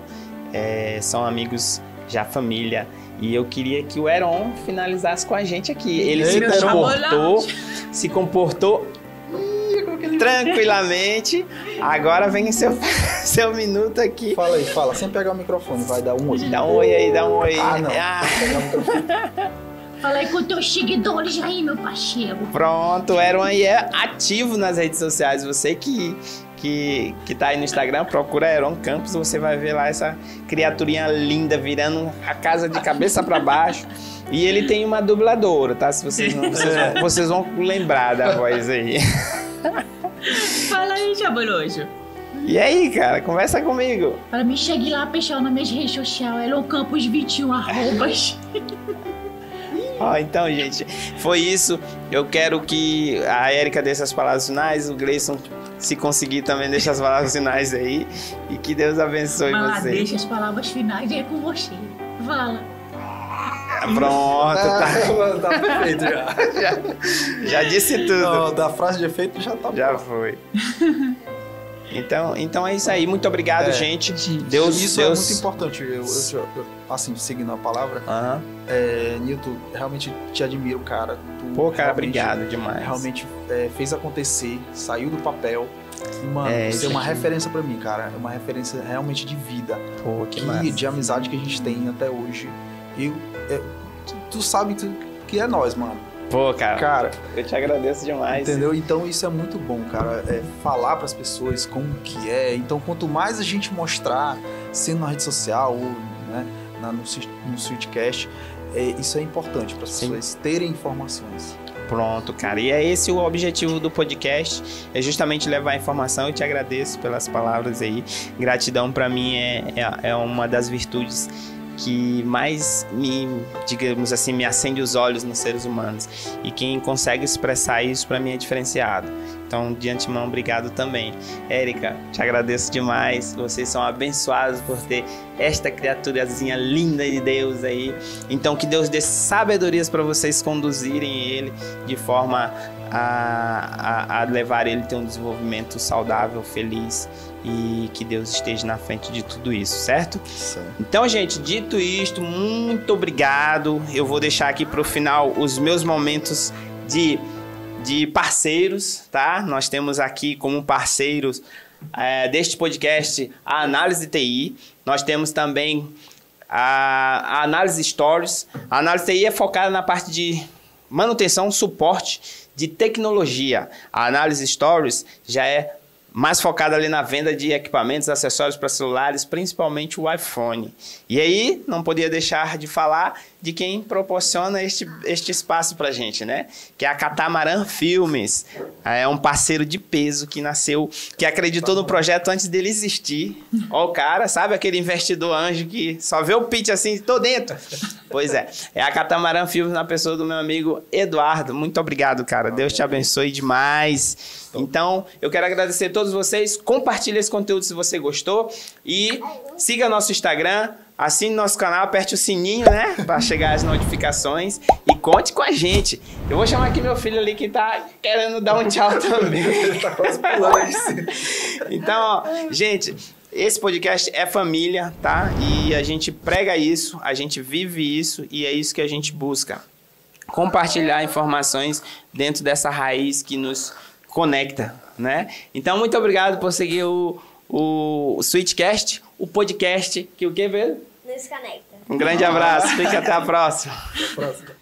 A: São amigos, já família. E eu queria que o Heron finalizasse com a gente aqui. Ele se comportou tranquilamente. Agora vem seu... seu minuto aqui.
B: Fala aí, fala. Sem pegar o microfone, vai dar um oi.
A: Dá um oi aí, dá um oi.
B: Ah, não. Pegar o microfone.
C: Fala aí com teus seguidores aí, meu parceiro.
A: Pronto, o Heron aí é ativo nas redes sociais. Você que tá aí no Instagram, procura Heron Campos, você vai ver lá essa criaturinha linda virando a casa de cabeça pra baixo. E ele tem uma dubladora, tá? Se vocês vão lembrar da voz aí.
C: Fala aí, Jabolojo.
A: E aí, cara, conversa comigo.
C: Fala, me chegue lá, pessoal, nas minhas redes sociais, Heron Campos 21, arrobas.
A: Ó, então, gente, foi isso. Eu quero que a Érica deixe as palavras finais, o Gleison, se conseguir, também deixa as palavras finais aí. E que Deus abençoe
C: Mas
A: vocês.
C: deixa as palavras finais aí com você. Fala.
A: Pronto, tá.
B: Tá perfeito já.
A: Já disse tudo.
B: Não, da frase de efeito já tá
A: Já
B: bom.
A: foi. Então é isso aí. Muito obrigado, gente. Deus,
B: Isso é muito importante. Eu, assim, seguindo a palavra,
A: Aham.
B: Nilton, realmente te admiro, cara. Tu
A: Pô, cara,
B: realmente-
A: obrigado demais.
B: Realmente fez acontecer, saiu do papel. E, mano, você é uma
A: gente.
B: referência pra mim, cara. É uma referência realmente de vida.
A: Pô, que massa.
B: De amizade que a gente tem até hoje. Tu sabe que é nós, mano.
A: Pô, cara,
B: Cara,
A: eu te agradeço demais.
B: entendeu? Então isso é muito bom, cara. Falar pras pessoas como que é. Então quanto mais a gente mostrar, sendo na rede social ou né, no Switchcast, isso é importante para as
A: Sim.
B: pessoas terem informações.
A: Pronto, cara. E é esse o objetivo do podcast, é justamente levar a informação. Eu te agradeço pelas palavras aí. Gratidão pra mim é uma das virtudes que mais digamos assim, me acende os olhos nos seres humanos. E quem consegue expressar isso pra mim é diferenciado. Então, de antemão, obrigado também. Érica, te agradeço demais. Vocês são abençoados por ter esta criaturazinha linda de Deus aí. Então, que Deus dê sabedorias para vocês conduzirem ele de forma a levar ele a ter um desenvolvimento saudável, feliz. E que Deus esteja na frente de tudo isso, certo? Então, gente, dito isto, muito obrigado. Eu vou deixar aqui para o final os meus momentos de parceiros, tá? Nós temos aqui como parceiros deste podcast a Análise TI. Nós temos também a Análise Stories. A Análise TI é focada na parte de manutenção, suporte de tecnologia. A Análise Stories já é mais focada ali na venda de equipamentos, acessórios para celulares, principalmente o iPhone. E aí, não podia deixar de falar de quem proporciona este espaço pra gente, né? Que é a Catamaran Filmes. É um parceiro de peso que nasceu, que acreditou no projeto antes dele existir. Ó o cara, sabe aquele investidor anjo que só vê o pitch assim, tô dentro. Pois é a Catamaran Filmes na pessoa do meu amigo Eduardo. Muito obrigado, cara. Deus te abençoe demais. Então, eu quero agradecer a todos vocês. Compartilhe esse conteúdo se você gostou. E siga nosso Instagram, assine nosso canal, aperte o sininho, né? Para chegar as notificações. E conte com a gente. Eu vou chamar aqui meu filho ali que tá querendo dar um tchau também.
B: Ele tá quase pulando aí.
A: Então, ó, gente, esse podcast é família, tá? E a gente prega isso, a gente vive isso e é isso que a gente busca. Compartilhar informações dentro dessa raiz que nos conecta, né? Então, muito obrigado por seguir o Switchcast, o podcast que o que, velho?
D: Nos conecta.
A: Um grande abraço, fique até a próxima.
B: Próximo.